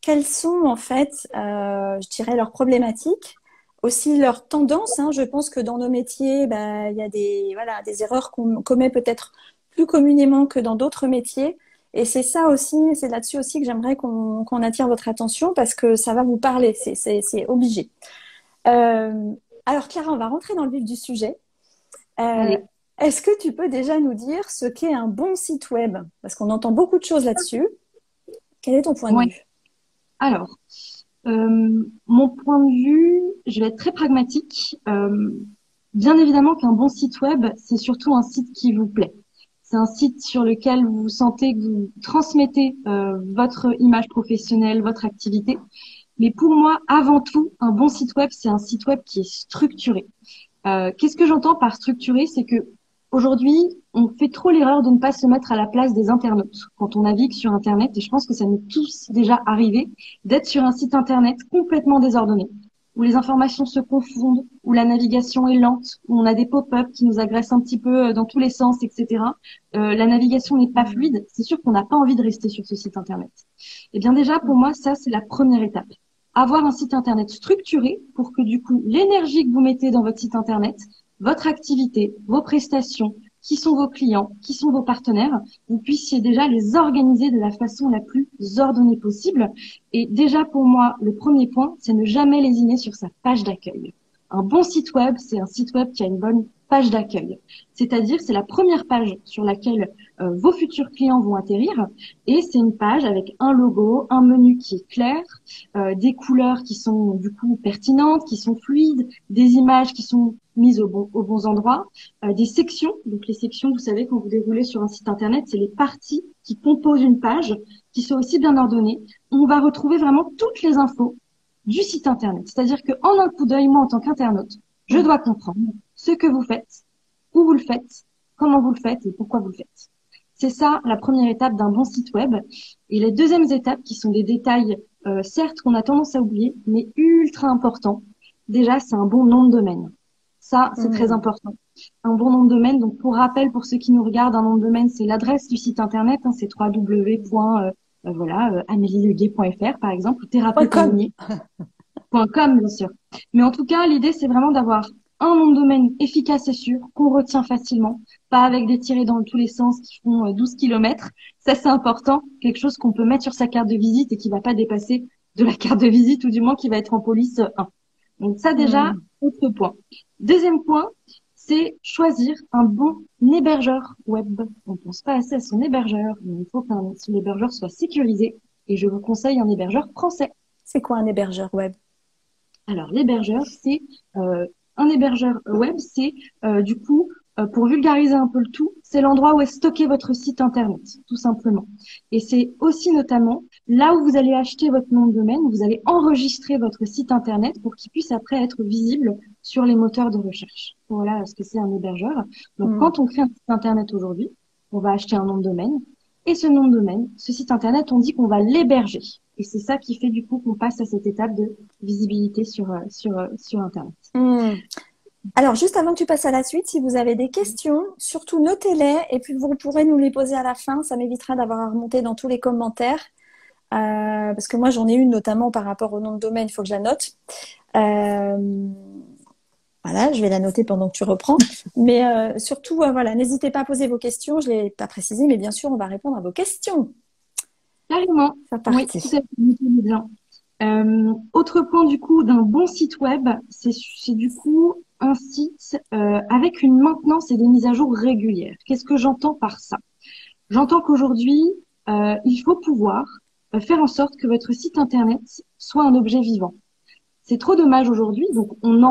quelles sont en fait, je dirais, leurs problématiques, aussi leurs tendances, hein. Je pense que dans nos métiers, bah, il y a voilà, des erreurs qu'on commet peut-être plus communément que dans d'autres métiers. Et c'est ça aussi, c'est là-dessus aussi que j'aimerais qu'on attire votre attention parce que ça va vous parler, c'est obligé. Euh, alors Clara, on va rentrer dans le vif du sujet. Euh, Allez. Est-ce que tu peux déjà nous dire ce qu'est un bon site web? Parce qu'on entend beaucoup de choses là-dessus. Quel est ton point de Ouais. vue? Alors, mon point de vue, je vais être très pragmatique. Bien évidemment qu'un bon site web, c'est surtout un site qui vous plaît. C'est un site sur lequel vous sentez que vous transmettez votre image professionnelle, votre activité. Mais pour moi, avant tout, un bon site web, c'est un site web qui est structuré. Qu'est-ce que j'entends par structuré? C'est que aujourd'hui, on fait trop l'erreur de ne pas se mettre à la place des internautes quand on navigue sur Internet. Et je pense que ça nous est tous déjà arrivé d'être sur un site Internet complètement désordonné, où les informations se confondent, où la navigation est lente, où on a des pop-up qui nous agressent un petit peu dans tous les sens, etc. La navigation n'est pas Hmm. fluide. C'est sûr qu'on n'a pas envie de rester sur ce site Internet. Eh bien déjà, pour moi, ça, c'est la première étape. Avoir un site Internet structuré pour que du coup, l'énergie que vous mettez dans votre site Internet, votre activité, vos prestations, qui sont vos clients, qui sont vos partenaires, vous puissiez déjà les organiser de la façon la plus ordonnée possible. Et déjà, pour moi, le premier point, c'est ne jamais lésiner sur sa page d'accueil. Un bon site web, c'est un site web qui a une bonne page d'accueil. C'est-à-dire, c'est la première page sur laquelle vos futurs clients vont atterrir. Et c'est une page avec un logo, un menu qui est clair, des couleurs qui sont du coup pertinentes, qui sont fluides, des images qui sont mises aux bons endroits, des sections. Donc les sections, vous savez, quand vous déroulez sur un site internet, c'est les parties qui composent une page, qui sont aussi bien ordonnées. On va retrouver vraiment toutes les infos du site internet. C'est-à-dire qu'en un coup d'œil, moi, en tant qu'internaute, je Hmm. dois comprendre ce que vous faites, où vous le faites, comment vous le faites et pourquoi vous le faites. C'est ça la première étape d'un bon site web. Et les deuxièmes étapes, qui sont des détails, certes, qu'on a tendance à oublier, mais ultra importants. Déjà, c'est un bon nom de domaine. Ça, c'est très Hmm. important. Un bon nom de domaine. Donc, pour rappel, pour ceux qui nous regardent, un nom de domaine, c'est l'adresse du site internet. Hein, c'est www.amelieleguet.fr, par exemple, ou Point com. thérapeute.com, bien sûr. Mais en tout cas, l'idée, c'est vraiment d'avoir un nom de domaine efficace et sûr, qu'on retient facilement, pas avec des tirets dans tous les sens qui font 12 kilomètres. Ça, c'est important. Quelque chose qu'on peut mettre sur sa carte de visite et qui va pas dépasser de la carte de visite, ou du moins qui va être en police 1. Donc ça, déjà, Hmm. autre point. Deuxième point, c'est choisir un bon hébergeur web. On ne pense pas assez à son hébergeur, mais il faut qu'un son hébergeur soit sécurisé. Et je vous conseille un hébergeur français. C'est quoi un hébergeur web? Alors, l'hébergeur, c'est un hébergeur web, c'est du coup, pour vulgariser un peu le tout, c'est l'endroit où est stocké votre site internet, tout simplement. Et c'est aussi notamment là où vous allez acheter votre nom de domaine, vous allez enregistrer votre site internet pour qu'il puisse après être visible sur les moteurs de recherche. Voilà ce que c'est un hébergeur. Donc, Hmm. quand on crée un site internet aujourd'hui, on va acheter un nom de domaine. Et ce nom de domaine, ce site internet, on dit qu'on va l'héberger. Et c'est ça qui fait du coup qu'on passe à cette étape de visibilité sur Internet. Hmm. Alors, juste avant que tu passes à la suite, si vous avez des questions, surtout notez-les et puis vous pourrez nous les poser à la fin. Ça m'évitera d'avoir à remonter dans tous les commentaires. Parce que moi, j'en ai une notamment par rapport au nom de domaine, il faut que je la note. Euh, voilà, je vais la noter pendant que tu reprends. Mais surtout, voilà, n'hésitez pas à poser vos questions. Je ne l'ai pas précisé, mais bien sûr, on va répondre à vos questions. Carrément, C'est oui, tout parti. à fait, nickel, bien. Autre point du coup d'un bon site web, c'est du coup un site avec une maintenance et des mises à jour régulières. Qu'est-ce que j'entends par ça? J'entends qu'aujourd'hui, il faut pouvoir faire en sorte que votre site internet soit un objet vivant. C'est trop dommage aujourd'hui, donc on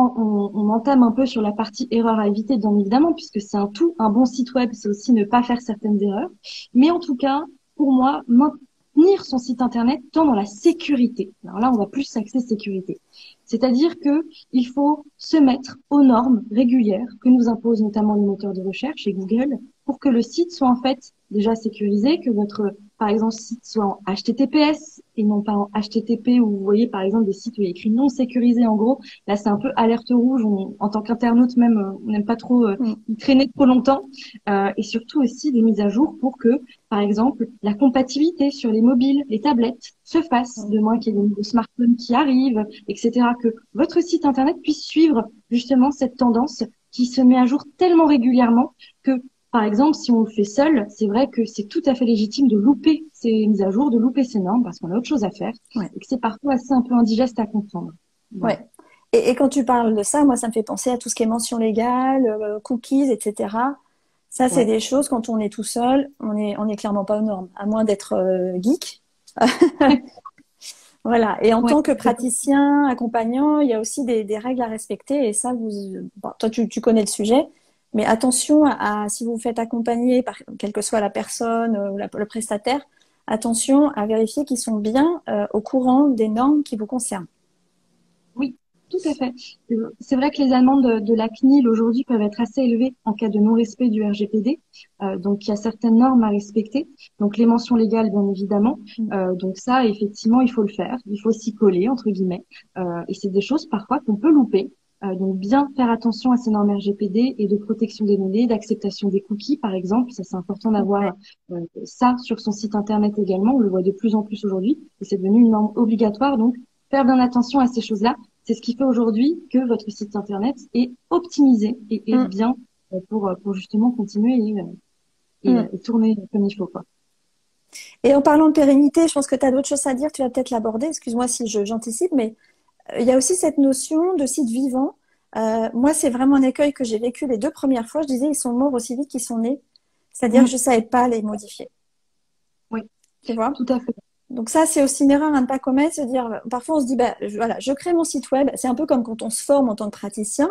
entame un peu sur la partie erreur à éviter, bien évidemment, puisque c'est un tout. Un bon site web, c'est aussi ne pas faire certaines erreurs. Mais en tout cas, pour moi, maintenir son site internet tant dans la sécurité. Alors là, on va plus s'axer sécurité. C'est-à-dire que il faut se mettre aux normes régulières que nous imposent notamment les moteurs de recherche et Google pour que le site soit en fait déjà sécurisé, que votre, par exemple, site soit en HTTPS et non pas en HTTP où vous voyez par exemple des sites où il y a écrit non sécurisé en gros. Là, c'est un peu alerte rouge. En tant qu'internaute même, on n'aime pas trop Mm. y traîner trop longtemps. Et surtout aussi des mises à jour pour que, par exemple, la compatibilité sur les mobiles, les tablettes se fasse, de moins qu'il y ait des nouveaux smartphones qui arrivent, etc. Que votre site internet puisse suivre justement cette tendance qui se met à jour tellement régulièrement que par exemple, si on le fait seul, c'est vrai que c'est tout à fait légitime de louper ces mises à jour, de louper ces normes parce qu'on a autre chose à faire Ouais. et que c'est parfois assez un peu indigeste à comprendre. Voilà. Ouais. Et quand tu parles de ça, moi, ça me fait penser à tout ce qui est mention légale, cookies, etc. Ça, c'est Ouais, des choses, quand on est tout seul, on est clairement pas aux normes, à moins d'être geek. Voilà. Et en ouais, tant que praticien, accompagnant, il y a aussi des règles à respecter. Et ça, bon, toi, tu connais le sujet. Mais attention si vous vous faites accompagner par quelle que soit la personne ou le prestataire, attention à vérifier qu'ils sont bien au courant des normes qui vous concernent. oui, tout à fait. C'est vrai que les amendes de la CNIL aujourd'hui peuvent être assez élevées en cas de non-respect du RGPD. Donc, il y a certaines normes à respecter. Donc, les mentions légales, bien évidemment. Mm. Donc, ça, effectivement, il faut le faire. Il faut s'y coller, entre guillemets. Et c'est des choses parfois qu'on peut louper. Donc, bien faire attention à ces normes RGPD et de protection des données, d'acceptation des cookies, par exemple. Ça, c'est important Ouais. d'avoir ça sur son site Internet également. On le voit de plus en plus aujourd'hui. Et c'est devenu une norme obligatoire. Donc, faire bien attention à ces choses-là. C'est ce qui fait aujourd'hui que votre site Internet est optimisé et est Mm. bien pour justement continuer Mm. et tourner comme il faut, quoi. Et en parlant de pérennité, je pense que tu as d'autres choses à dire, tu vas peut-être l'aborder, excuse-moi si j'anticipe, mais il y a aussi cette notion de site vivant. Moi, c'est vraiment un écueil que j'ai vécu les 2 premières fois. Je disais, ils sont morts aussi vite qu'ils sont nés. C'est-à-dire que je Mm. ne savais pas les modifier. Oui, Tu vois? tout à fait. Donc ça, c'est aussi une erreur à ne pas commettre, se dire, parfois on se dit, bah, voilà, je crée mon site web. C'est un peu comme quand on se forme en tant que praticien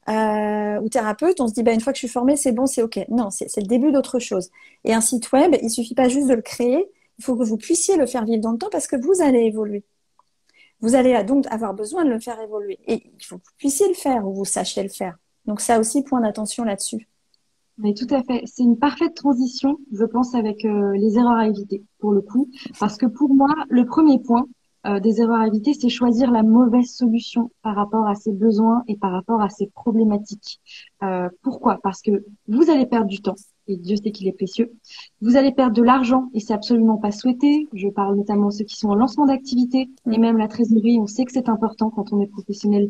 ou thérapeute, on se dit, bah, une fois que je suis formée, c'est bon, c'est OK. Non, c'est le début d'autre chose. Et un site web, il suffit pas juste de le créer, il faut que vous puissiez le faire vivre dans le temps parce que vous allez évoluer. Vous allez donc avoir besoin de le faire évoluer. Et il faut que vous puissiez le faire ou vous sachiez le faire. Donc ça aussi, point d'attention là-dessus. Mais tout à fait. C'est une parfaite transition, je pense, avec les erreurs à éviter, pour le coup. Parce que pour moi, le premier point des erreurs à éviter, c'est choisir la mauvaise solution par rapport à ses besoins et par rapport à ses problématiques. Pourquoi? Parce que vous allez perdre du temps, et Dieu sait qu'il est précieux. Vous allez perdre de l'argent, et c'est absolument pas souhaité. Je parle notamment de ceux qui sont en lancement d'activité, et Mm. même la trésorerie. On sait que c'est important quand on est professionnel,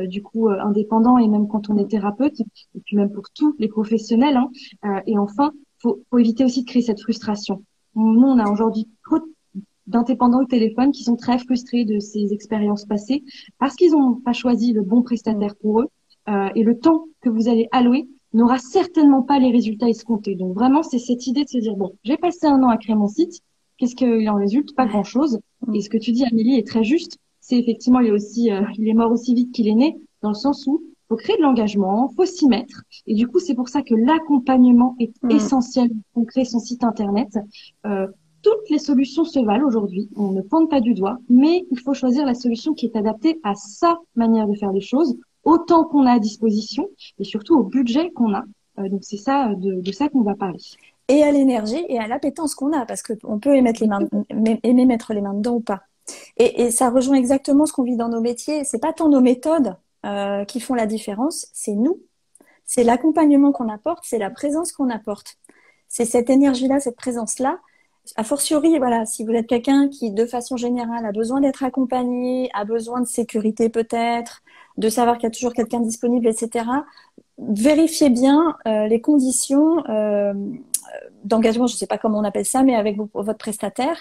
du coup, indépendant, et même quand on est thérapeute et puis même pour tous les professionnels, hein. Et enfin, faut éviter aussi de créer cette frustration. Nous, on a aujourd'hui trop d'indépendants au téléphone qui sont très frustrés de ces expériences passées parce qu'ils n'ont pas choisi le bon Mm. prestataire pour eux. Et le temps que vous allez allouer n'aura certainement pas les résultats escomptés. Donc vraiment, c'est cette idée de se dire, bon, j'ai passé 1 an à créer mon site, qu'est-ce qu'il en résulte? Pas Ouais. grand-chose. Mm. Et ce que tu dis, Amélie, est très juste. C'est effectivement, il est mort aussi vite qu'il est né, dans le sens où faut créer de l'engagement, faut s'y mettre. Et du coup, c'est pour ça que l'accompagnement est Mm. essentiel pour créer son site internet. Euh, Toutes les solutions se valent aujourd'hui. On ne pointe pas du doigt, mais il faut choisir la solution qui est adaptée à sa manière de faire les choses, au temps qu'on a à disposition et surtout au budget qu'on a. Donc c'est ça, de ça qu'on va parler. Et à l'énergie et à l'appétence qu'on a, parce qu'on peut aimer mettre les mains dedans ou pas. Et ça rejoint exactement ce qu'on vit dans nos métiers. C'est pas tant nos méthodes qui font la différence, c'est nous. C'est l'accompagnement qu'on apporte, c'est la présence qu'on apporte. C'est cette énergie-là, cette présence-là. A fortiori, voilà, si vous êtes quelqu'un qui, de façon générale, a besoin d'être accompagné, a besoin de sécurité peut-être, de savoir qu'il y a toujours quelqu'un disponible, etc., vérifiez bien les conditions d'engagement, je ne sais pas comment on appelle ça, mais avec votre prestataire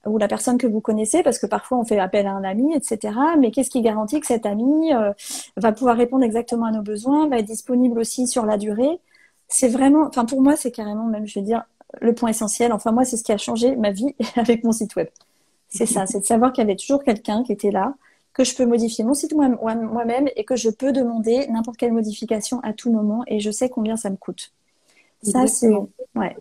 ou la personne que vous connaissez, parce que parfois on fait appel à un ami, etc. Mais qu'est-ce qui garantit que cet ami va pouvoir répondre exactement à nos besoins, va être disponible aussi sur la durée? C'est vraiment, enfin pour moi, c'est carrément même, je vais dire, le point essentiel. Enfin moi, c'est ce qui a changé ma vie avec mon site web. C'est ça, c'est de savoir qu'il y avait toujours quelqu'un qui était là, que je peux modifier mon site moi-même et que je peux demander n'importe quelle modification à tout moment et je sais combien ça me coûte. Ça, c'est, Exactement. ouais.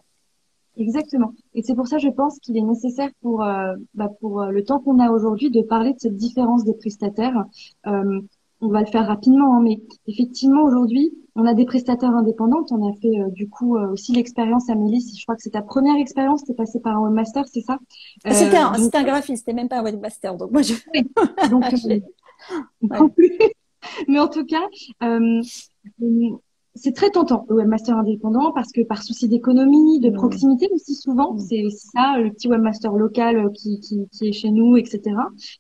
Exactement. Et c'est pour ça, je pense qu'il est nécessaire pour le temps qu'on a aujourd'hui de parler de cette différence des prestataires. Euh, on va le faire rapidement, hein, mais effectivement, aujourd'hui, on a des prestataires indépendants. On a fait du coup aussi l'expérience, Amélie. Je crois que c'est ta première expérience. T'es passée par un webmaster, c'est ça? Donc, C'était un graphiste, c'était même pas un webmaster. Donc moi, oui. Donc, on ouais. prend plus. Mais en tout cas, euh, c'est très tentant le webmaster indépendant parce que par souci d'économie, de Mm. proximité aussi souvent, Mm. c'est aussi ça, le petit webmaster local qui est chez nous, etc.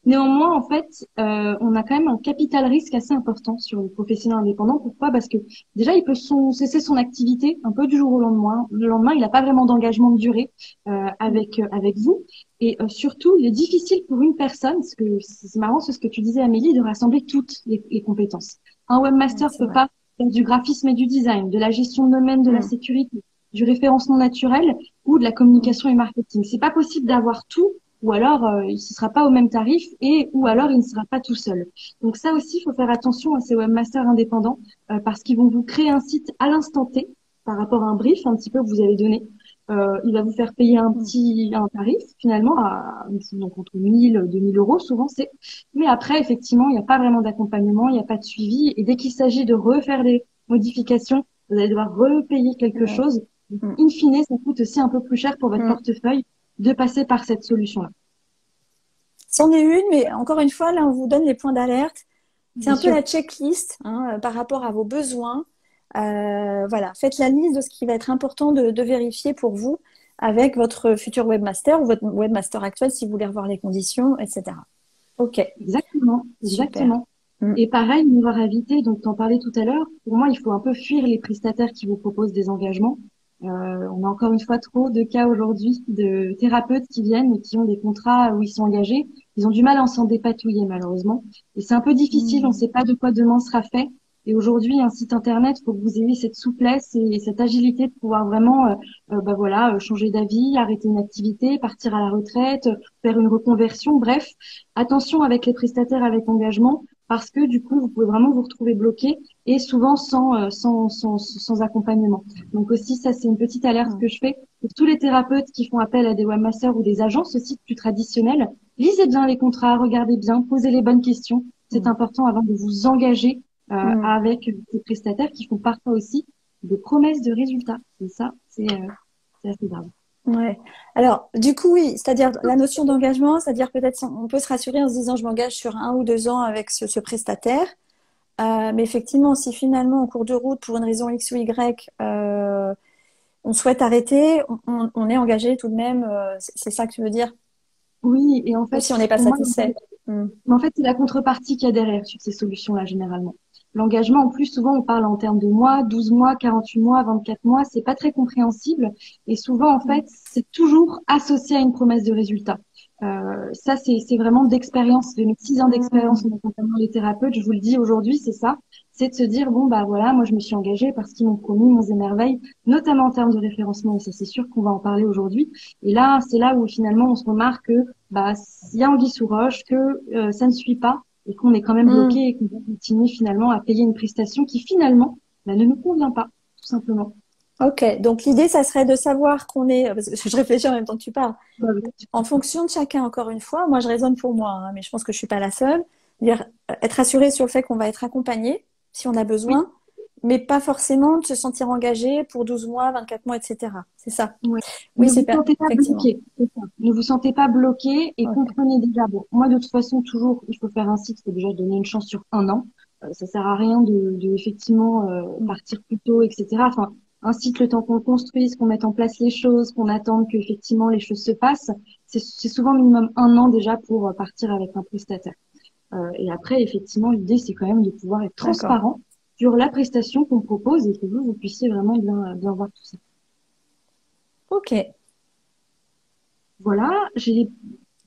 Néanmoins, en fait, on a quand même un capital risque assez important sur le professionnel indépendant. Pourquoi? Parce que déjà, il peut cesser son activité un peu du jour au lendemain. Le lendemain, il n'a pas vraiment d'engagement de durée avec vous. Et surtout, il est difficile pour une personne, parce que c'est marrant, c'est ce que tu disais, Amélie, de rassembler toutes les compétences. Un Ouais, webmaster c'est peut vrai. pas faire du graphisme et du design, de la gestion de domaine, de la Mm. sécurité, du référencement naturel ou de la Mm. communication et marketing. C'est pas possible d'avoir tout, ou alors il ne sera pas au même tarif et ou Mm. alors il ne sera pas tout seul. Donc ça aussi, il faut faire attention à ces webmasters indépendants parce qu'ils vont vous créer un site à l'instant T par rapport à un brief un petit peu que vous avez donné. Il va vous faire payer Mm. un tarif finalement donc entre 1000 2000 euros souvent c'est. Mais après effectivement il n'y a pas vraiment d'accompagnement, il n'y a pas de suivi et dès qu'il s'agit de refaire des modifications, vous allez devoir repayer quelque Ouais. chose. Mm. In fine, ça coûte aussi un peu plus cher pour votre Mm. portefeuille de passer par cette solution-là. C'en est une, mais encore une fois, là, on vous donne les points d'alerte. C'est Bien un peu sûr. la checklist hein, par rapport à vos besoins. Voilà, faites la liste de ce qui va être important de vérifier pour vous avec votre futur webmaster ou votre webmaster actuel si vous voulez revoir les conditions, etc. Ok, Exactement, super. exactement. Mm. Et pareil, une erreur à éviter, donc t'en parlais tout à l'heure, pour moi, il faut un peu fuir les prestataires qui vous proposent des engagements. On a encore une fois trop de cas aujourd'hui de thérapeutes qui viennent et qui ont des contrats où ils sont engagés. Ils ont du mal à s'en dépatouiller, malheureusement. Et c'est un peu difficile, on ne Mm. sait pas de quoi demain sera fait. Et aujourd'hui, un site internet, il faut que vous ayez cette souplesse et cette agilité de pouvoir vraiment, bah voilà, changer d'avis, arrêter une activité, partir à la retraite, faire une reconversion, bref. Attention avec les prestataires avec engagement parce que du coup, vous pouvez vraiment vous retrouver bloqué et souvent sans accompagnement. Donc aussi, ça, c'est une petite alerte Mm. que je fais pour tous les thérapeutes qui font appel à des webmasters ou des agences aussi plus traditionnelles. Lisez bien les contrats, regardez bien, posez les bonnes questions. C'est Mm. important avant de vous engager Mm. avec des prestataires qui font parfois aussi des promesses de résultats. Et ça, c'est assez grave. Ouais. Alors, du coup, oui, c'est-à-dire la notion d'engagement, c'est-à-dire peut-être on peut se rassurer en se disant je m'engage sur 1 ou 2 ans avec ce prestataire. Mais effectivement, si finalement, en cours de route, pour une raison X ou Y, on souhaite arrêter, on est engagé tout de même. C'est ça que tu veux dire? Oui, et en Ou fait, si on n'est pas pour moi, satisfait. Mm. mais en fait, c'est la contrepartie qu'il y a derrière sur ces solutions-là, généralement. L'engagement, en plus, souvent, on parle en termes de mois, 12 mois, 48 mois, 24 mois. C'est pas très compréhensible. Et souvent, en Mm. fait, c'est toujours associé à une promesse de résultat. Ça, c'est vraiment d'expérience, de mes 6 ans d'expérience Mm. en accompagnant les thérapeutes. Je vous le dis aujourd'hui, c'est ça. C'est de se dire, bon, bah voilà, moi, je me suis engagée parce qu'ils m'ont promis mon émerveille, notamment en termes de référencement. Et ça, c'est sûr qu'on va en parler aujourd'hui. Et là, c'est là où finalement, on se remarque que bah, il y a anguille sous roche, que ça ne suit pas et qu'on est quand même Mm. bloqué et qu'on va continuer finalement à payer une prestation qui finalement bah, ne nous convient pas, tout simplement. Ok, donc l'idée, ça serait de savoir qu'on est, parce que je réfléchis en même temps que tu parles, Bah, oui. en fonction de chacun, encore une fois, moi je raisonne pour moi, hein, mais je pense que je suis pas la seule, dire, être assuré sur le fait qu'on va être accompagné si on a Oui, besoin, mais pas forcément de se sentir engagé pour 12 mois, 24 mois, etc. C'est ça. ouais. Oui, Ne vous sentez pas effectivement. bloqué, c'est ça. Ne vous sentez pas bloqué et Ok. comprenez déjà, bon, moi de toute façon, toujours, il faut faire un site, il faut déjà donner une chance sur 1 an. Ça sert à rien de effectivement Mm. partir plus tôt, etc. Enfin, un site, le temps qu'on le construise, qu'on mette en place les choses, qu'on attende que effectivement les choses se passent, c'est souvent minimum 1 an déjà pour partir avec un prestataire. Et après, effectivement, l'idée, c'est quand même de pouvoir être D'accord. transparent sur la prestation qu'on propose et que vous puissiez vraiment bien voir tout ça. Ok. Voilà, j'ai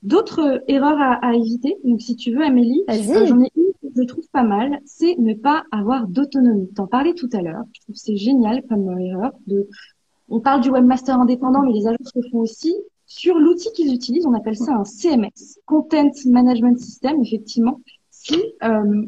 d'autres erreurs à éviter. Donc, si tu veux, Amélie, j'en Vas-y. ai une que je trouve pas mal, c'est ne pas avoir d'autonomie. T'en parlais tout à l'heure. Je trouve que c'est génial comme erreur. On parle du webmaster indépendant, Mm. mais les agences le font aussi. Sur l'outil qu'ils utilisent, on appelle ça un CMS, Content Management System, effectivement. Si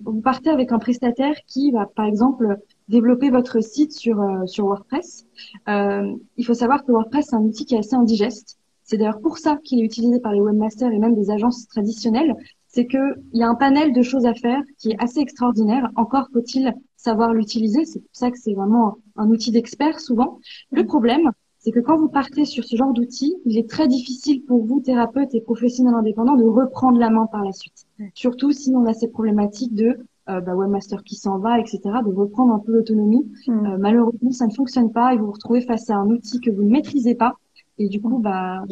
vous partez avec un prestataire qui va, par exemple, développer votre site sur WordPress, il faut savoir que WordPress, c'est un outil qui est assez indigeste. C'est d'ailleurs pour ça qu'il est utilisé par les webmasters et même des agences traditionnelles. c'est que il y a un panel de choses à faire qui est assez extraordinaire. Encore faut-il savoir l'utiliser. C'est pour ça que c'est vraiment un outil d'expert souvent. Le problème, c'est que quand vous partez sur ce genre d'outil, il est très difficile pour vous, thérapeutes et professionnels indépendants, de reprendre la main par la suite. Surtout si on a ces problématiques de webmaster qui s'en va, etc., de reprendre un peu l'autonomie. Malheureusement, ça ne fonctionne pas et vous vous retrouvez face à un outil que vous ne maîtrisez pas et du coup, on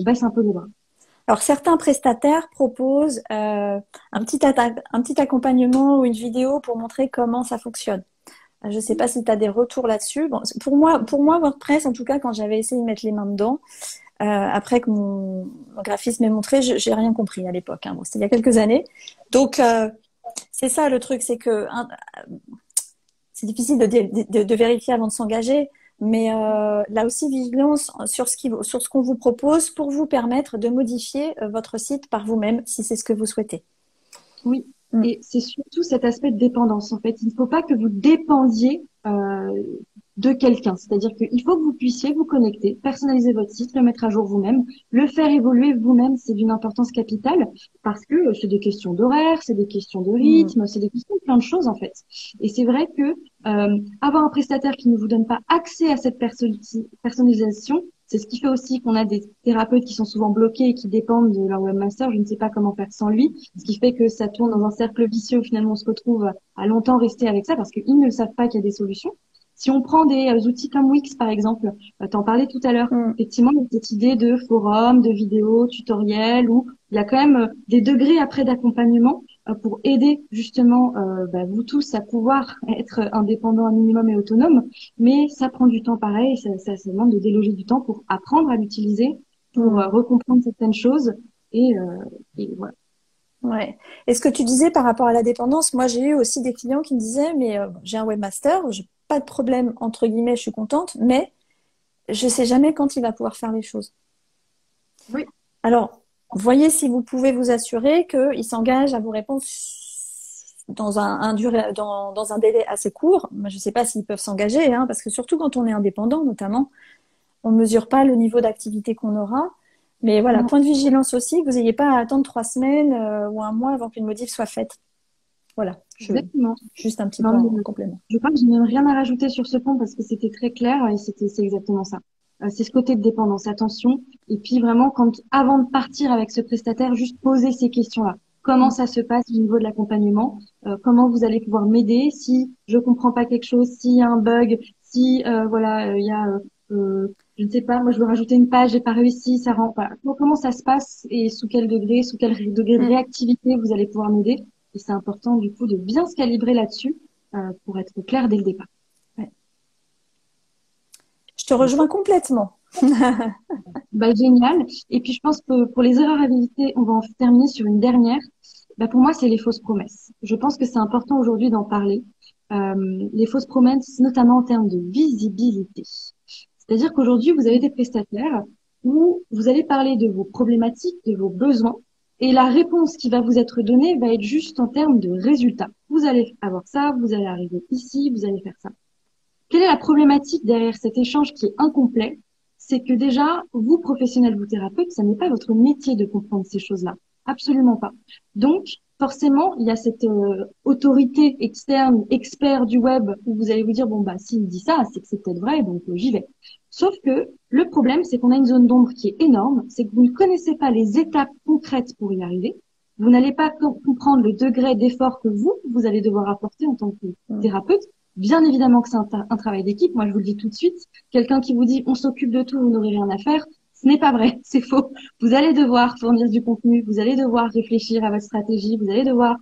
baisse un peu les bras. Alors, certains prestataires proposent un petit accompagnement ou une vidéo pour montrer comment ça fonctionne. Je ne sais pas si tu as des retours là-dessus. Bon, pour moi, WordPress, en tout cas, quand j'avais essayé de mettre les mains dedans, après que mon graphisme m'ait montré, j'ai rien compris à l'époque. Hein. Bon, c'était il y a quelques années. Donc, c'est ça le truc, c'est que c'est difficile de vérifier avant de s'engager. Mais là aussi, vigilance sur ce qu'on vous propose pour vous permettre de modifier votre site par vous-même si c'est ce que vous souhaitez. Oui, et c'est surtout cet aspect de dépendance. En fait, il ne faut pas que vous dépendiez de quelqu'un. C'est-à-dire qu'il faut que vous puissiez vous connecter, personnaliser votre site, le mettre à jour vous-même, le faire évoluer vous-même. C'est d'une importance capitale parce que c'est des questions d'horaire, c'est des questions de rythme, c'est des questions de plein de choses en fait. Et c'est vrai que avoir un prestataire qui ne vous donne pas accès à cette personnalisation, c'est ce qui fait aussi qu'on a des thérapeutes qui sont souvent bloqués et qui dépendent de leur webmaster. Je ne sais pas comment faire sans lui. Ce qui fait que ça tourne dans un cercle vicieux. Finalement, on se retrouve à longtemps rester avec ça parce qu'ils ne savent pas qu'il y a des solutions. Si on prend des outils comme Wix, par exemple, t'en parlais tout à l'heure. Effectivement, il y a cette idée de forum, de vidéos, tutoriels, où il y a quand même des degrés après d'accompagnement pour aider justement vous tous à pouvoir être indépendants un minimum et autonomes. Mais ça prend du temps pareil, ça demande de déloger du temps pour apprendre à l'utiliser, pour recomprendre certaines choses et voilà. Ouais. Et ce que tu disais par rapport à la dépendance, moi j'ai eu aussi des clients qui me disaient mais j'ai un webmaster, j'ai pas de problème entre guillemets, je suis contente, mais je sais jamais quand il va pouvoir faire les choses. Oui. Alors, voyez si vous pouvez vous assurer qu'il s'engage à vous répondre dans dans un délai assez court. Moi, je sais pas s'ils peuvent s'engager, hein, parce que surtout quand on est indépendant, notamment, on ne mesure pas le niveau d'activité qu'on aura. Mais voilà, point de vigilance aussi, que vous n'ayez pas à attendre 3 semaines ou un mois avant qu'une modif soit faite. Voilà, Exactement. juste un petit peu en complément. Je crois que je n'ai rien à rajouter sur ce point parce que c'était très clair et c'est exactement ça. C'est ce côté de dépendance, attention. Et puis vraiment, avant de partir avec ce prestataire, juste poser ces questions-là. Comment ça se passe au niveau de l'accompagnement? Comment vous allez pouvoir m'aider si je comprends pas quelque chose, s'il y a un bug, si il y a je ne sais pas, moi je veux rajouter une page, j'ai pas réussi, ça rend pas. Comment ça se passe et sous quel degré de réactivité vous allez pouvoir m'aider? Et c'est important du coup de bien se calibrer là-dessus pour être clair dès le départ. Ouais. Je te rejoins complètement. Génial. Et puis je pense que pour les erreurs à éviter, on va en terminer sur une dernière. Pour moi, c'est les fausses promesses. Je pense que c'est important aujourd'hui d'en parler. Les fausses promesses, notamment en termes de visibilité. C'est-à-dire qu'aujourd'hui, vous avez des prestataires où vous allez parler de vos problématiques, de vos besoins, et la réponse qui va vous être donnée va être juste en termes de résultats. Vous allez avoir ça, vous allez arriver ici, vous allez faire ça. Quelle est la problématique derrière cet échange qui est incomplet? C'est que déjà, vous, professionnels, vous thérapeutes, ça n'est pas votre métier de comprendre ces choses-là. Absolument pas. Donc, forcément, il y a cette autorité externe, expert du web, où vous allez vous dire, s'il dit ça, c'est que c'est peut-être vrai, donc j'y vais. Sauf que le problème, c'est qu'on a une zone d'ombre qui est énorme, c'est que vous ne connaissez pas les étapes concrètes pour y arriver. Vous n'allez pas comprendre le degré d'effort que vous allez devoir apporter en tant que thérapeute. Bien évidemment que c'est un travail d'équipe. Moi, je vous le dis tout de suite. Quelqu'un qui vous dit on s'occupe de tout, vous n'aurez rien à faire, ce n'est pas vrai, c'est faux. Vous allez devoir fournir du contenu, vous allez devoir réfléchir à votre stratégie, vous allez devoir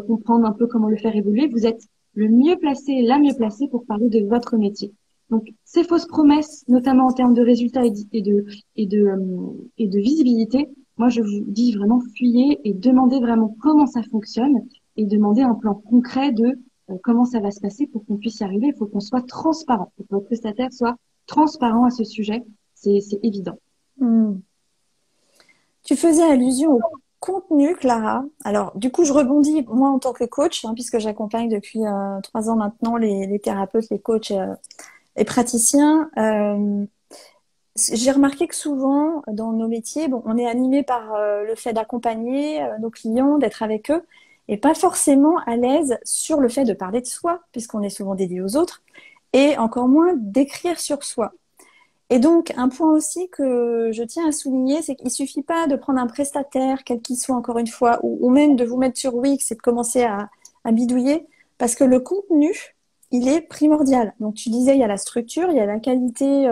comprendre un peu comment le faire évoluer. Vous êtes le mieux placé, la mieux placée pour parler de votre métier. Donc, ces fausses promesses, notamment en termes de résultats et de visibilité, moi, je vous dis vraiment fuyez et demandez vraiment comment ça fonctionne et demandez un plan concret de comment ça va se passer pour qu'on puisse y arriver. Il faut qu'on soit transparent, pour que votre prestataire soit transparent à ce sujet. C'est évident. Tu faisais allusion au contenu, Clara. Alors, du coup, je rebondis, moi, en tant que coach, hein, puisque j'accompagne depuis 3 ans maintenant les thérapeutes, les coachs et praticiens. J'ai remarqué que souvent, dans nos métiers, bon, on est animé par le fait d'accompagner nos clients, d'être avec eux, et pas forcément à l'aise sur le fait de parler de soi, puisqu'on est souvent dédié aux autres, et encore moins d'écrire sur soi. Et donc, un point aussi que je tiens à souligner, c'est qu'il suffit pas de prendre un prestataire, quel qu'il soit encore une fois, ou même de vous mettre sur Wix et de commencer à bidouiller, parce que le contenu, il est primordial. Donc, tu disais, il y a la structure, il y a la qualité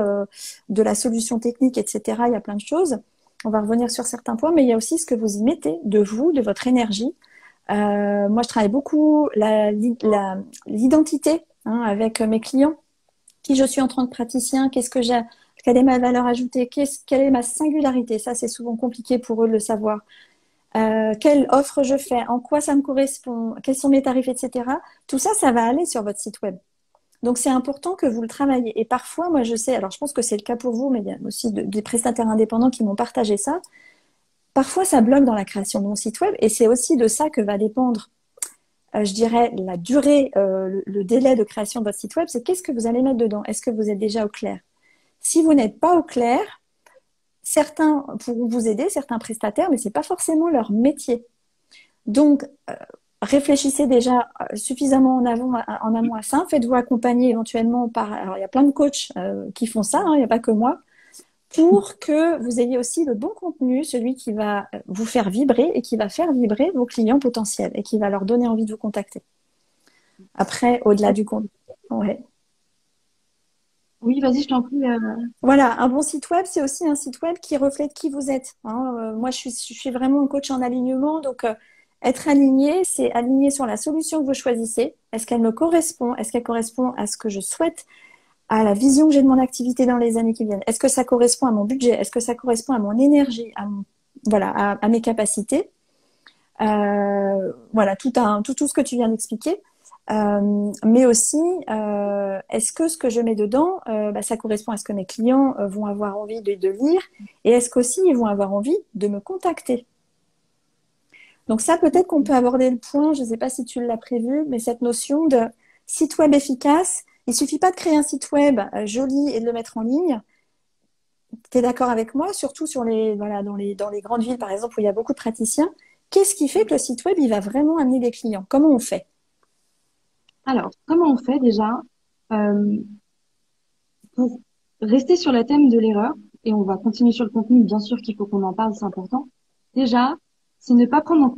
de la solution technique, etc. Il y a plein de choses. On va revenir sur certains points, mais il y a aussi ce que vous y mettez, de vous, de votre énergie. Moi, je travaille beaucoup l'identité avec mes clients, qui je suis en tant que praticien, qu'est-ce que j'ai, quelle est ma valeur ajoutée, quelle est ma singularité. Ça, c'est souvent compliqué pour eux de le savoir. Quelle offre je fais, en quoi ça me correspond, quels sont mes tarifs, etc. Tout ça, ça va aller sur votre site web. Donc, c'est important que vous le travaillez. Et parfois, moi, je sais, alors je pense que c'est le cas pour vous, mais il y a aussi des prestataires indépendants qui m'ont partagé ça. Parfois, ça bloque dans la création de mon site web. Et c'est aussi de ça que va dépendre, je dirais, la durée, le délai de création de votre site web. C'est qu'est-ce que vous allez mettre dedans? Est-ce que vous êtes déjà au clair? Si vous n'êtes pas au clair, certains pourront vous aider, certains prestataires, mais c'est pas forcément leur métier. Donc, réfléchissez déjà suffisamment en amont à ça. Faites-vous accompagner éventuellement par. Alors, il y a plein de coachs qui font ça, il n'y a pas que moi, pour que vous ayez aussi le bon contenu, celui qui va vous faire vibrer et qui va faire vibrer vos clients potentiels et qui va leur donner envie de vous contacter. Après, au-delà du contenu. Ouais. Oui, vas-y, je t'en prie. Voilà, un bon site web, c'est aussi un site web qui reflète qui vous êtes. Moi, je suis vraiment un coach en alignement, donc être aligné, c'est aligné sur la solution que vous choisissez. Est-ce qu'elle me correspond? Est-ce qu'elle correspond à ce que je souhaite, à la vision que j'ai de mon activité dans les années qui viennent? Est-ce que ça correspond à mon budget? Est-ce que ça correspond à mon énergie, voilà, à mes capacités? Voilà, tout ce que tu viens d'expliquer. Mais aussi, est-ce que ce que je mets dedans, ça correspond à ce que mes clients vont avoir envie de lire et est-ce qu'aussi ils vont avoir envie de me contacter? Donc ça, peut-être qu'on peut aborder le point, je ne sais pas si tu l'as prévu, mais cette notion de site web efficace, il suffit pas de créer un site web joli et de le mettre en ligne. Tu es d'accord avec moi, surtout voilà, dans les grandes villes, par exemple, où il y a beaucoup de praticiens. Qu'est-ce qui fait que le site web, il va vraiment amener des clients? Comment on fait? Alors, comment on fait déjà euh, pour rester sur le thème de l'erreur, et on va continuer sur le contenu, bien sûr qu'il faut qu'on en parle, c'est important. Déjà, c'est ne pas prendre en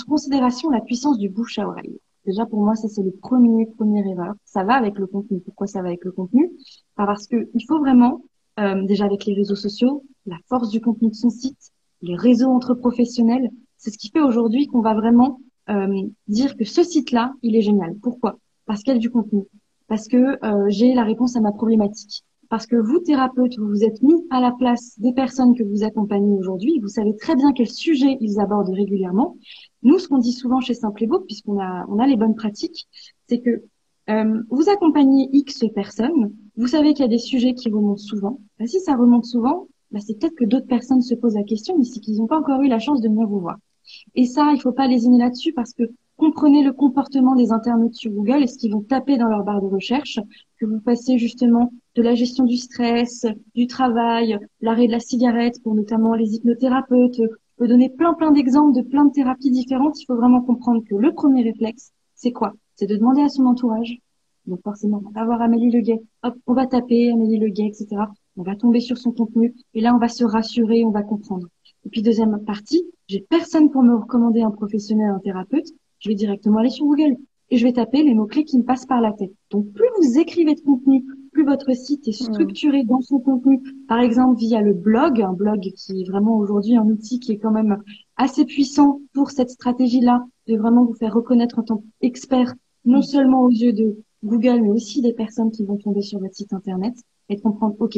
considération la puissance du bouche à oreille. Déjà, pour moi, ça, c'est le première erreur. Ça va avec le contenu. Pourquoi ça va avec le contenu? Parce que il faut vraiment, déjà avec les réseaux sociaux, la force du contenu de son site, les réseaux entre professionnels, c'est ce qui fait aujourd'hui qu'on va vraiment dire que ce site-là, il est génial. Pourquoi? Parce qu'il y a du contenu. Parce que j'ai la réponse à ma problématique. Parce que vous, thérapeutes, vous vous êtes mis à la place des personnes que vous accompagnez aujourd'hui. Vous savez très bien quel sujet ils abordent régulièrement. Nous, ce qu'on dit souvent chez Simple et Beau, on a les bonnes pratiques, c'est que vous accompagnez X personnes, vous savez qu'il y a des sujets qui remontent souvent. Ben, si ça remonte souvent, ben, c'est peut-être que d'autres personnes se posent la question, mais c'est qu'ils n'ont pas encore eu la chance de venir vous voir. Et ça, il faut pas lésiner là-dessus parce que comprenez le comportement des internautes sur Google et ce qu'ils vont taper dans leur barre de recherche, que vous passez justement de la gestion du stress, du travail, l'arrêt de la cigarette pour notamment les hypnothérapeutes. Je peux donner plein d'exemples de plein de thérapies différentes. Il faut vraiment comprendre que le premier réflexe, c'est quoi? C'est de demander à son entourage. Donc forcément, on va avoir Amélie Leguet. Hop, on va taper Amélie Leguet, etc. On va tomber sur son contenu et là, on va se rassurer, on va comprendre. Et puis deuxième partie, j'ai personne pour me recommander un professionnel, un thérapeute. Je vais directement aller sur Google et je vais taper les mots-clés qui me passent par la tête. Donc plus vous écrivez de contenu, plus votre site est structuré dans son contenu. Par exemple, via le blog, un blog qui est vraiment aujourd'hui un outil qui est quand même assez puissant pour cette stratégie-là, de vraiment vous faire reconnaître en tant qu'expert, non seulement aux yeux de Google, mais aussi des personnes qui vont tomber sur votre site internet et de comprendre, OK,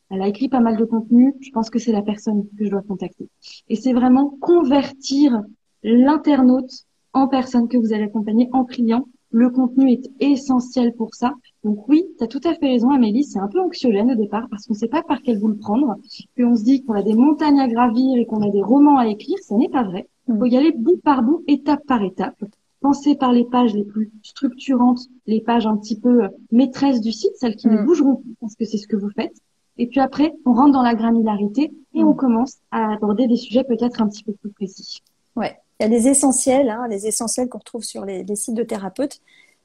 elle a écrit pas mal de contenu, je pense que c'est la personne que je dois contacter. Et c'est vraiment convertir l'internaute en personne que vous allez accompagner, en client. Le contenu est essentiel pour ça. Donc oui, tu as tout à fait raison, Amélie, c'est un peu anxiogène au départ parce qu'on ne sait pas par quel bout le prendre, qu'on se dit qu'on a des montagnes à gravir et qu'on a des romans à écrire, ce n'est pas vrai. Il faut y aller bout par bout, étape par étape. Pensez par les pages les plus structurantes, les pages un petit peu maîtresses du site, celles qui ne bougeront pas parce que c'est ce que vous faites. Et puis après, on rentre dans la granularité et on commence à aborder des sujets peut-être un petit peu plus précis. Ouais. Il y a des essentiels, hein, les essentiels qu'on retrouve sur les sites de thérapeutes,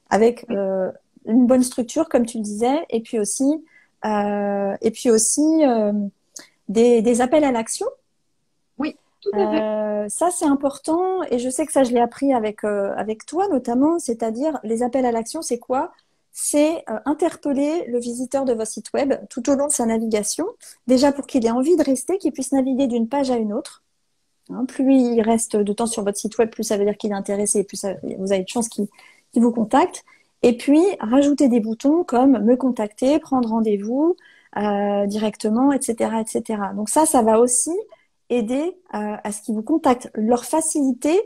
avec Oui, une bonne structure, comme tu le disais, et puis aussi des appels à l'action. oui, tout à fait. Ça, c'est important, et je sais que ça, je l'ai appris avec toi notamment, c'est-à-dire les appels à l'action, c'est quoi? C'est interpeller le visiteur de votre site web tout au long de sa navigation, déjà pour qu'il ait envie de rester, qu'il puisse naviguer d'une page à une autre. Hein, plus il reste de temps sur votre site web, plus ça veut dire qu'il est intéressé, et plus vous avez de chances qu'il vous contacte. Et puis, rajouter des boutons comme me contacter, prendre rendez-vous directement, etc., etc. Donc ça va aussi aider à ce qu'ils vous contactent, leur faciliter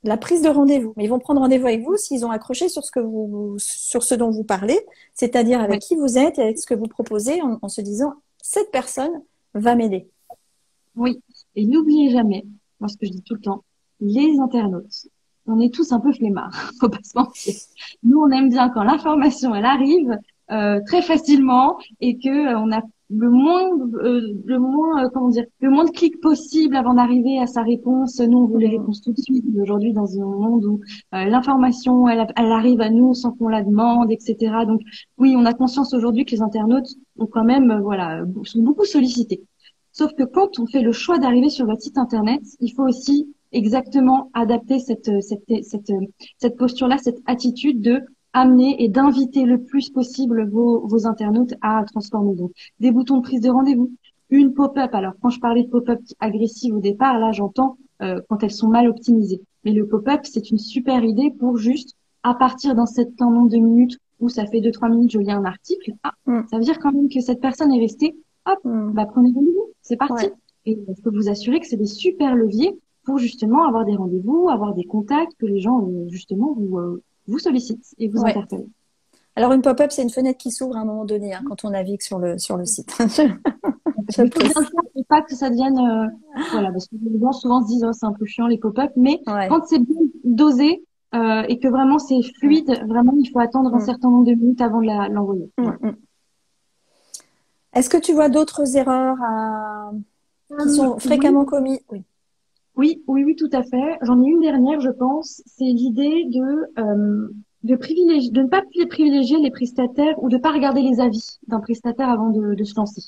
la prise de rendez-vous. Mais ils vont prendre rendez-vous avec vous s'ils ont accroché sur sur ce dont vous parlez, c'est-à-dire avec Oui, qui vous êtes et avec ce que vous proposez, en se disant cette personne va m'aider. oui. Et n'oubliez jamais, moi ce que je dis tout le temps, les internautes. On est tous un peu flemmards, faut pas se mentir. Nous, on aime bien quand l'information elle arrive très facilement et que on a comment dire, le moins de clics possible avant d'arriver à sa réponse. Nous, on veut les Mmh. réponses tout de suite. Mais aujourd'hui, dans un monde où l'information elle arrive à nous sans qu'on la demande, etc. Donc oui, on a conscience aujourd'hui que les internautes ont quand même voilà sont beaucoup sollicités. Sauf que quand on fait le choix d'arriver sur votre site internet, il faut aussi exactement adapter cette posture-là, cette attitude de amener et d'inviter le plus possible vos internautes à transformer. Donc, des boutons de prise de rendez-vous, une pop-up. Alors, quand je parlais de pop-up agressive au départ, là, j'entends quand elles sont mal optimisées. Mais le pop-up, c'est une super idée pour juste, à partir d'un certain nombre de minutes où ça fait 2-3 minutes, je lis un article. Ah, Mmh. ça veut dire quand même que cette personne est restée. Hop, Mmh. bah, prenez rendez-vous. C'est parti. Ouais. Et je peux vous assurer que c'est des super leviers pour justement avoir des rendez-vous, avoir des contacts, que les gens justement vous sollicitent et vous Ouais. interpellent. Alors, une pop-up, c'est une fenêtre qui s'ouvre à un moment donné, hein, quand on navigue sur le site. Je Mais il faut bien précise. le faire pour pas que ça devienne, voilà, parce que les gens souvent se disent, oh, c'est un peu chiant les pop-up, mais Ouais. quand c'est bien dosé et que vraiment c'est Ouais. fluide, vraiment il faut attendre un Mm, certain nombre de minutes avant de l'envoyer. mm, Voilà. mm. Est-ce que tu vois d'autres erreurs qui sont Oui, fréquemment commises? Oui. oui, oui, oui, tout à fait. J'en ai une dernière, je pense, c'est l'idée de privilégier, de ne pas privilégier les prestataires ou de pas regarder les avis d'un prestataire avant de se lancer.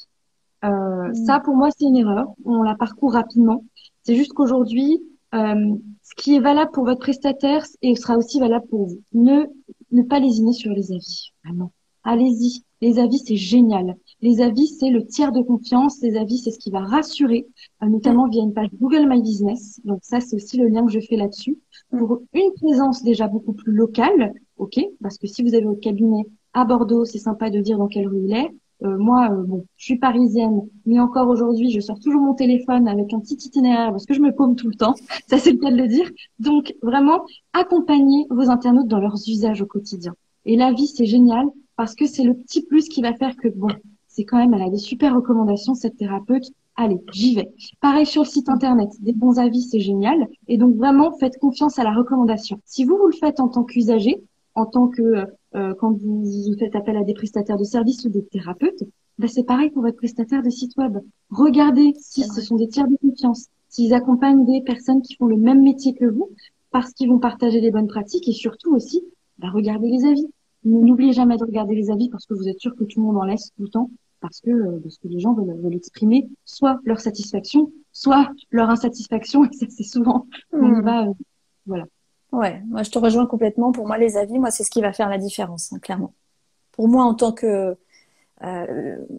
Mm, Ça, pour moi, c'est une erreur. On la parcourt rapidement. C'est juste qu'aujourd'hui, ce qui est valable pour votre prestataire et sera aussi valable pour vous. Ne pas lésiner sur les avis. Vraiment. Allez-y. Les avis, c'est génial. Les avis, c'est le tiers de confiance. Les avis, c'est ce qui va rassurer, mm, notamment via une page Google My Business. Donc ça, c'est aussi le lien que je fais là-dessus. mm. Pour une présence déjà beaucoup plus locale, ok? Parce que si vous avez votre cabinet à Bordeaux, c'est sympa de dire dans quelle rue il est. Moi, bon, je suis parisienne, mais encore aujourd'hui, je sors toujours mon téléphone avec un petit itinéraire parce que je me paume tout le temps. Ça, c'est le cas de le dire. Donc, vraiment, accompagnez vos internautes dans leurs usages au quotidien. Et la vie, c'est génial parce que c'est le petit plus qui va faire que, bon, c'est quand même, elle a des super recommandations, cette thérapeute. Allez, j'y vais. Pareil sur le site internet, des bons avis, c'est génial. Et donc, vraiment, faites confiance à la recommandation. Si vous le faites en tant qu'usager, en tant que quand vous faites appel à des prestataires de services ou des thérapeutes, ben c'est pareil pour votre prestataire de site web. Regardez si C'est ce vrai. sont des tiers de confiance, s'ils accompagnent des personnes qui font le même métier que vous, parce qu'ils vont partager les bonnes pratiques et surtout aussi, ben, regardez les avis. N'oubliez jamais de regarder les avis parce que vous êtes sûr que tout le monde en laisse tout le temps parce que les gens veulent exprimer soit leur satisfaction, soit leur insatisfaction et ça c'est souvent on y Mm. va voilà. Ouais. Moi, je te rejoins complètement. Pour moi, les avis, moi, c'est ce qui va faire la différence, hein, clairement. Pour moi, en tant que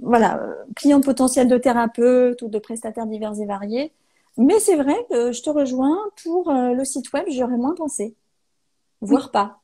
voilà, client potentiel de thérapeute ou de prestataires divers et variés. Mais c'est vrai que je te rejoins pour le site web, j'aurais moins pensé, Oui. voire pas.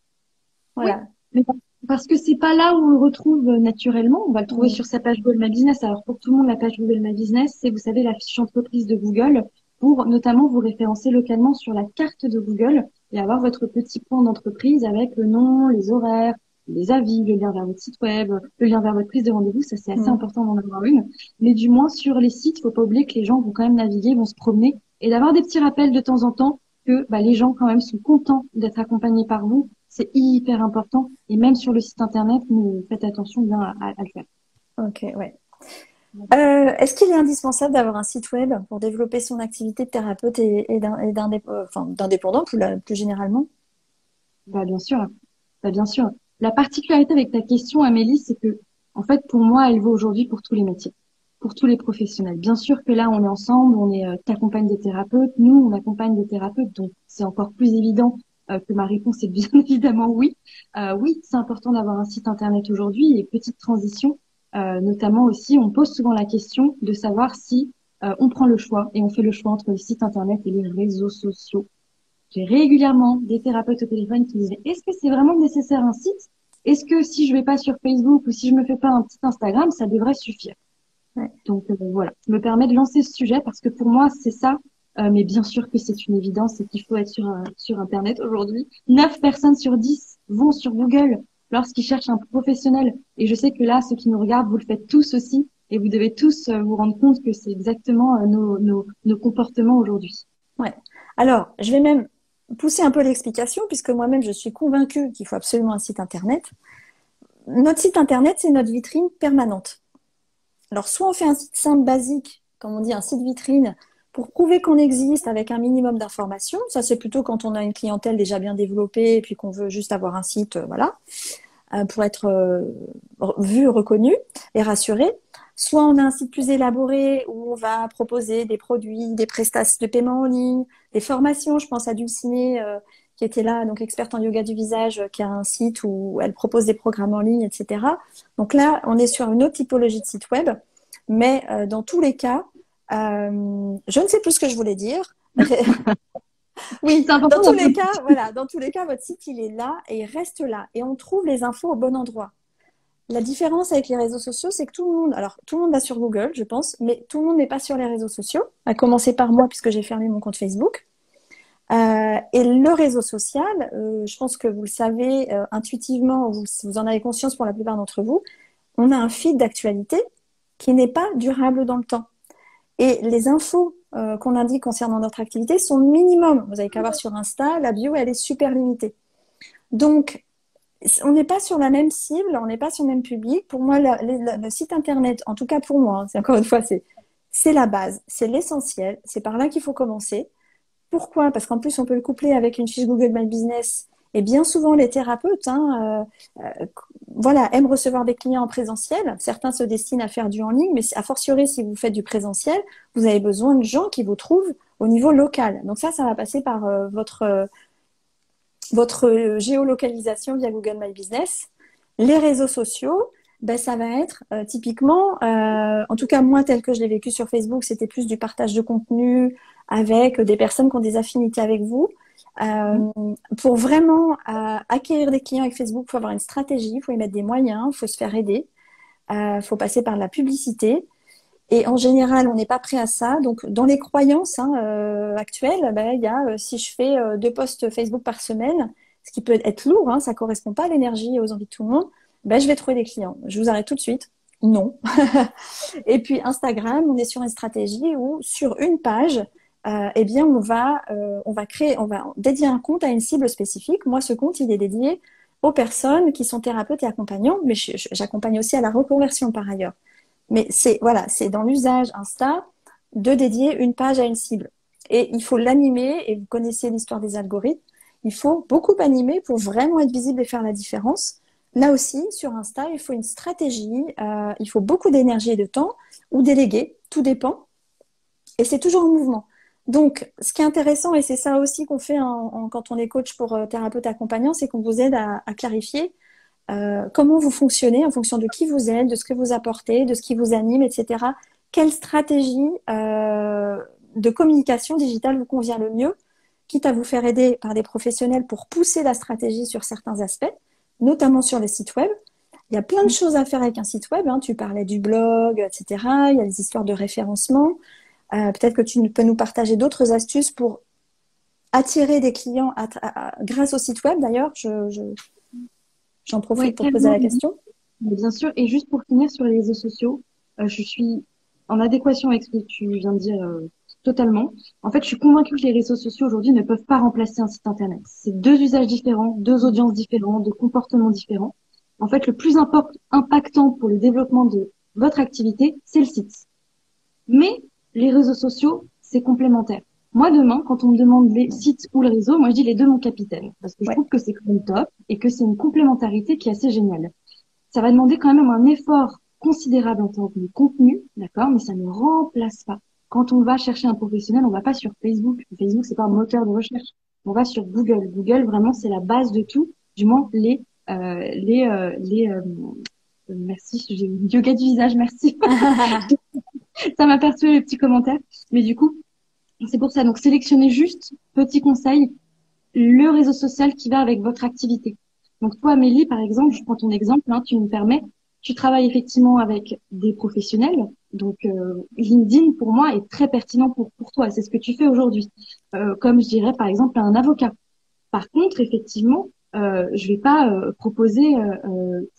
Oui, Voilà. mais parce que c'est pas là où on le retrouve naturellement. On va le trouver Mm. sur sa page Google My Business. Alors pour tout le monde, la page Google My Business, c'est, vous savez, la fiche entreprise de Google pour notamment vous référencer localement sur la carte de Google et avoir votre petit point d'entreprise avec le nom, les horaires, les avis, le lien vers votre site web, le lien vers votre prise de rendez-vous. Ça, c'est assez Mm. important d'en avoir une. Mais du moins sur les sites, faut pas oublier que les gens vont quand même naviguer, vont se promener et d'avoir des petits rappels de temps en temps que bah, les gens quand même sont contents d'être accompagnés par vous. C'est hyper important. Et même sur le site internet, faites attention bien à le faire. Ok, ouais. Est-ce qu'il est indispensable d'avoir un site web pour développer son activité de thérapeute enfin, d'indépendant plus généralement? Bah, bien sûr. Bah, bien sûr. La particularité avec ta question, Amélie, c'est que, en fait, pour moi, elle vaut aujourd'hui pour tous les métiers, pour tous les professionnels. Bien sûr que là, on est ensemble, t'accompagne des thérapeutes, nous, on accompagne des thérapeutes, donc c'est encore plus évident que ma réponse est bien évidemment oui. Oui, c'est important d'avoir un site internet aujourd'hui. Et petite transition, notamment aussi, on pose souvent la question de savoir si on prend le choix et on fait le choix entre le site internet et les réseaux sociaux. J'ai régulièrement des thérapeutes au téléphone qui me disent, est-ce que c'est vraiment nécessaire un site? Est-ce que si je vais pas sur Facebook ou si je me fais pas un petit Instagram, ça devrait suffire? Ouais. Donc voilà, je me permets de lancer ce sujet parce que pour moi, c'est ça. Mais bien sûr que c'est une évidence et qu'il faut être sur Internet aujourd'hui. 9 personnes sur 10 vont sur Google lorsqu'ils cherchent un professionnel. Et je sais que là, ceux qui nous regardent, vous le faites tous aussi. Et vous devez tous vous rendre compte que c'est exactement nos comportements aujourd'hui. Ouais. Alors, je vais même pousser un peu l'explication, puisque moi-même, je suis convaincue qu'il faut absolument un site internet. Notre site internet, c'est notre vitrine permanente. Alors, soit on fait un site simple, basique, comme on dit, un site vitrine, pour prouver qu'on existe avec un minimum d'informations. Ça, c'est plutôt quand on a une clientèle déjà bien développée et puis qu'on veut juste avoir un site, voilà, pour être vu, reconnu et rassuré. Soit on a un site plus élaboré où on va proposer des produits, des prestations de paiement en ligne, des formations. Je pense à Dulcinée qui était là, donc experte en yoga du visage, qui a un site où elle propose des programmes en ligne, etc. Donc là, on est sur une autre typologie de site web. Mais dans tous les cas, je ne sais plus ce que je voulais dire. Oui, C'est dans important tous d'avoir les cas, voilà, dans tous les cas, votre site, il est là et il reste là. Et on trouve les infos au bon endroit. La différence avec les réseaux sociaux, c'est que tout le monde, alors tout le monde va sur Google, je pense, mais tout le monde n'est pas sur les réseaux sociaux, à commencer par moi puisque j'ai fermé mon compte Facebook. Et le réseau social, je pense que vous le savez intuitivement, vous en avez conscience pour la plupart d'entre vous, on a un feed d'actualité qui n'est pas durable dans le temps. Et les infos qu'on indique concernant notre activité sont minimum. Vous avez qu'à voir sur Insta, la bio, elle est super limitée. Donc, on n'est pas sur la même cible, on n'est pas sur le même public. Pour moi, le site internet, en tout cas pour moi, c'est encore une fois, c'est la base, c'est l'essentiel, c'est par là qu'il faut commencer. Pourquoi? Parce qu'en plus, on peut le coupler avec une fiche Google My Business. Et bien souvent, les thérapeutes, voilà, aiment recevoir des clients en présentiel. Certains se destinent à faire du en ligne, mais a fortiori, si vous faites du présentiel, vous avez besoin de gens qui vous trouvent au niveau local. Donc ça va passer par votre géolocalisation via Google My Business. Les réseaux sociaux, ben, ça va être typiquement, en tout cas moi tel que je l'ai vécu sur Facebook, c'était plus du partage de contenu avec des personnes qui ont des affinités avec vous. Euh, pour vraiment acquérir des clients avec Facebook, il faut avoir une stratégie, il faut y mettre des moyens, il faut se faire aider, il faut passer par la publicité. Et en général, on n'est pas prêt à ça. Donc, dans les croyances actuelles, ben, il y a si je fais 2 posts Facebook par semaine, ce qui peut être lourd, hein, ça correspond pas à l'énergie et aux envies de tout le monde, ben, je vais trouver des clients. Je vous arrête tout de suite. Non. Et puis Instagram, on est sur une stratégie où sur une page, eh bien, on va dédier un compte à une cible spécifique. Moi, ce compte, il est dédié aux personnes qui sont thérapeutes et accompagnants, mais j'accompagne aussi à la reconversion par ailleurs. Mais c'est voilà, c'est dans l'usage Insta de dédier une page à une cible. Et il faut l'animer, et vous connaissez l'histoire des algorithmes, il faut beaucoup animer pour vraiment être visible et faire la différence. Là aussi, sur Insta, il faut une stratégie, il faut beaucoup d'énergie et de temps, ou déléguer, tout dépend. Et c'est toujours en mouvement. Donc, ce qui est intéressant, et c'est ça aussi qu'on fait quand on est coach pour thérapeute accompagnant, c'est qu'on vous aide à clarifier comment vous fonctionnez en fonction de qui vous êtes, de ce que vous apportez, de ce qui vous anime, etc. Quelle stratégie de communication digitale vous convient le mieux, quitte à vous faire aider par des professionnels pour pousser la stratégie sur certains aspects, notamment sur les sites web. Il y a plein de choses à faire avec un site web, hein. Tu parlais du blog, etc. Il y a les histoires de référencement. Peut-être que tu peux nous partager d'autres astuces pour attirer des clients grâce au site web. D'ailleurs, j'en Oui, profite pour poser tellement. la question. Mais bien sûr, et juste pour finir sur les réseaux sociaux, je suis en adéquation avec ce que tu viens de dire totalement. En fait, je suis convaincue que les réseaux sociaux aujourd'hui ne peuvent pas remplacer un site internet. C'est 2 usages différents, 2 audiences différentes, 2 comportements différents. En fait, le plus impactant pour le développement votre activité, c'est le site. Mais les réseaux sociaux, c'est complémentaire. Moi, demain, quand on me demande les sites ou le réseau, moi, je dis les deux, mon capitaine. Parce que je Ouais. trouve que c'est quand même top et que c'est une complémentarité qui est assez géniale. Ça va demander quand même un effort considérable en tant que contenu, d'accord, mais ça ne remplace pas. Quand on va chercher un professionnel, on va pas sur Facebook. Facebook, c'est pas un moteur de recherche. On va sur Google. Google, vraiment, c'est la base de tout. Du moins, merci, j'ai eu yoga du visage, merci. Ça m'a perturbé les petits commentaires. Mais du coup, c'est pour ça. Donc, sélectionnez juste, petit conseil, le réseau social qui va avec votre activité. Donc toi, Amélie, par exemple, je prends ton exemple, hein, tu me permets, tu travailles effectivement avec des professionnels. Donc LinkedIn, pour moi, est très pertinent pour toi. C'est ce que tu fais aujourd'hui. Comme je dirais, par exemple, à un avocat. Par contre, effectivement, je vais pas proposer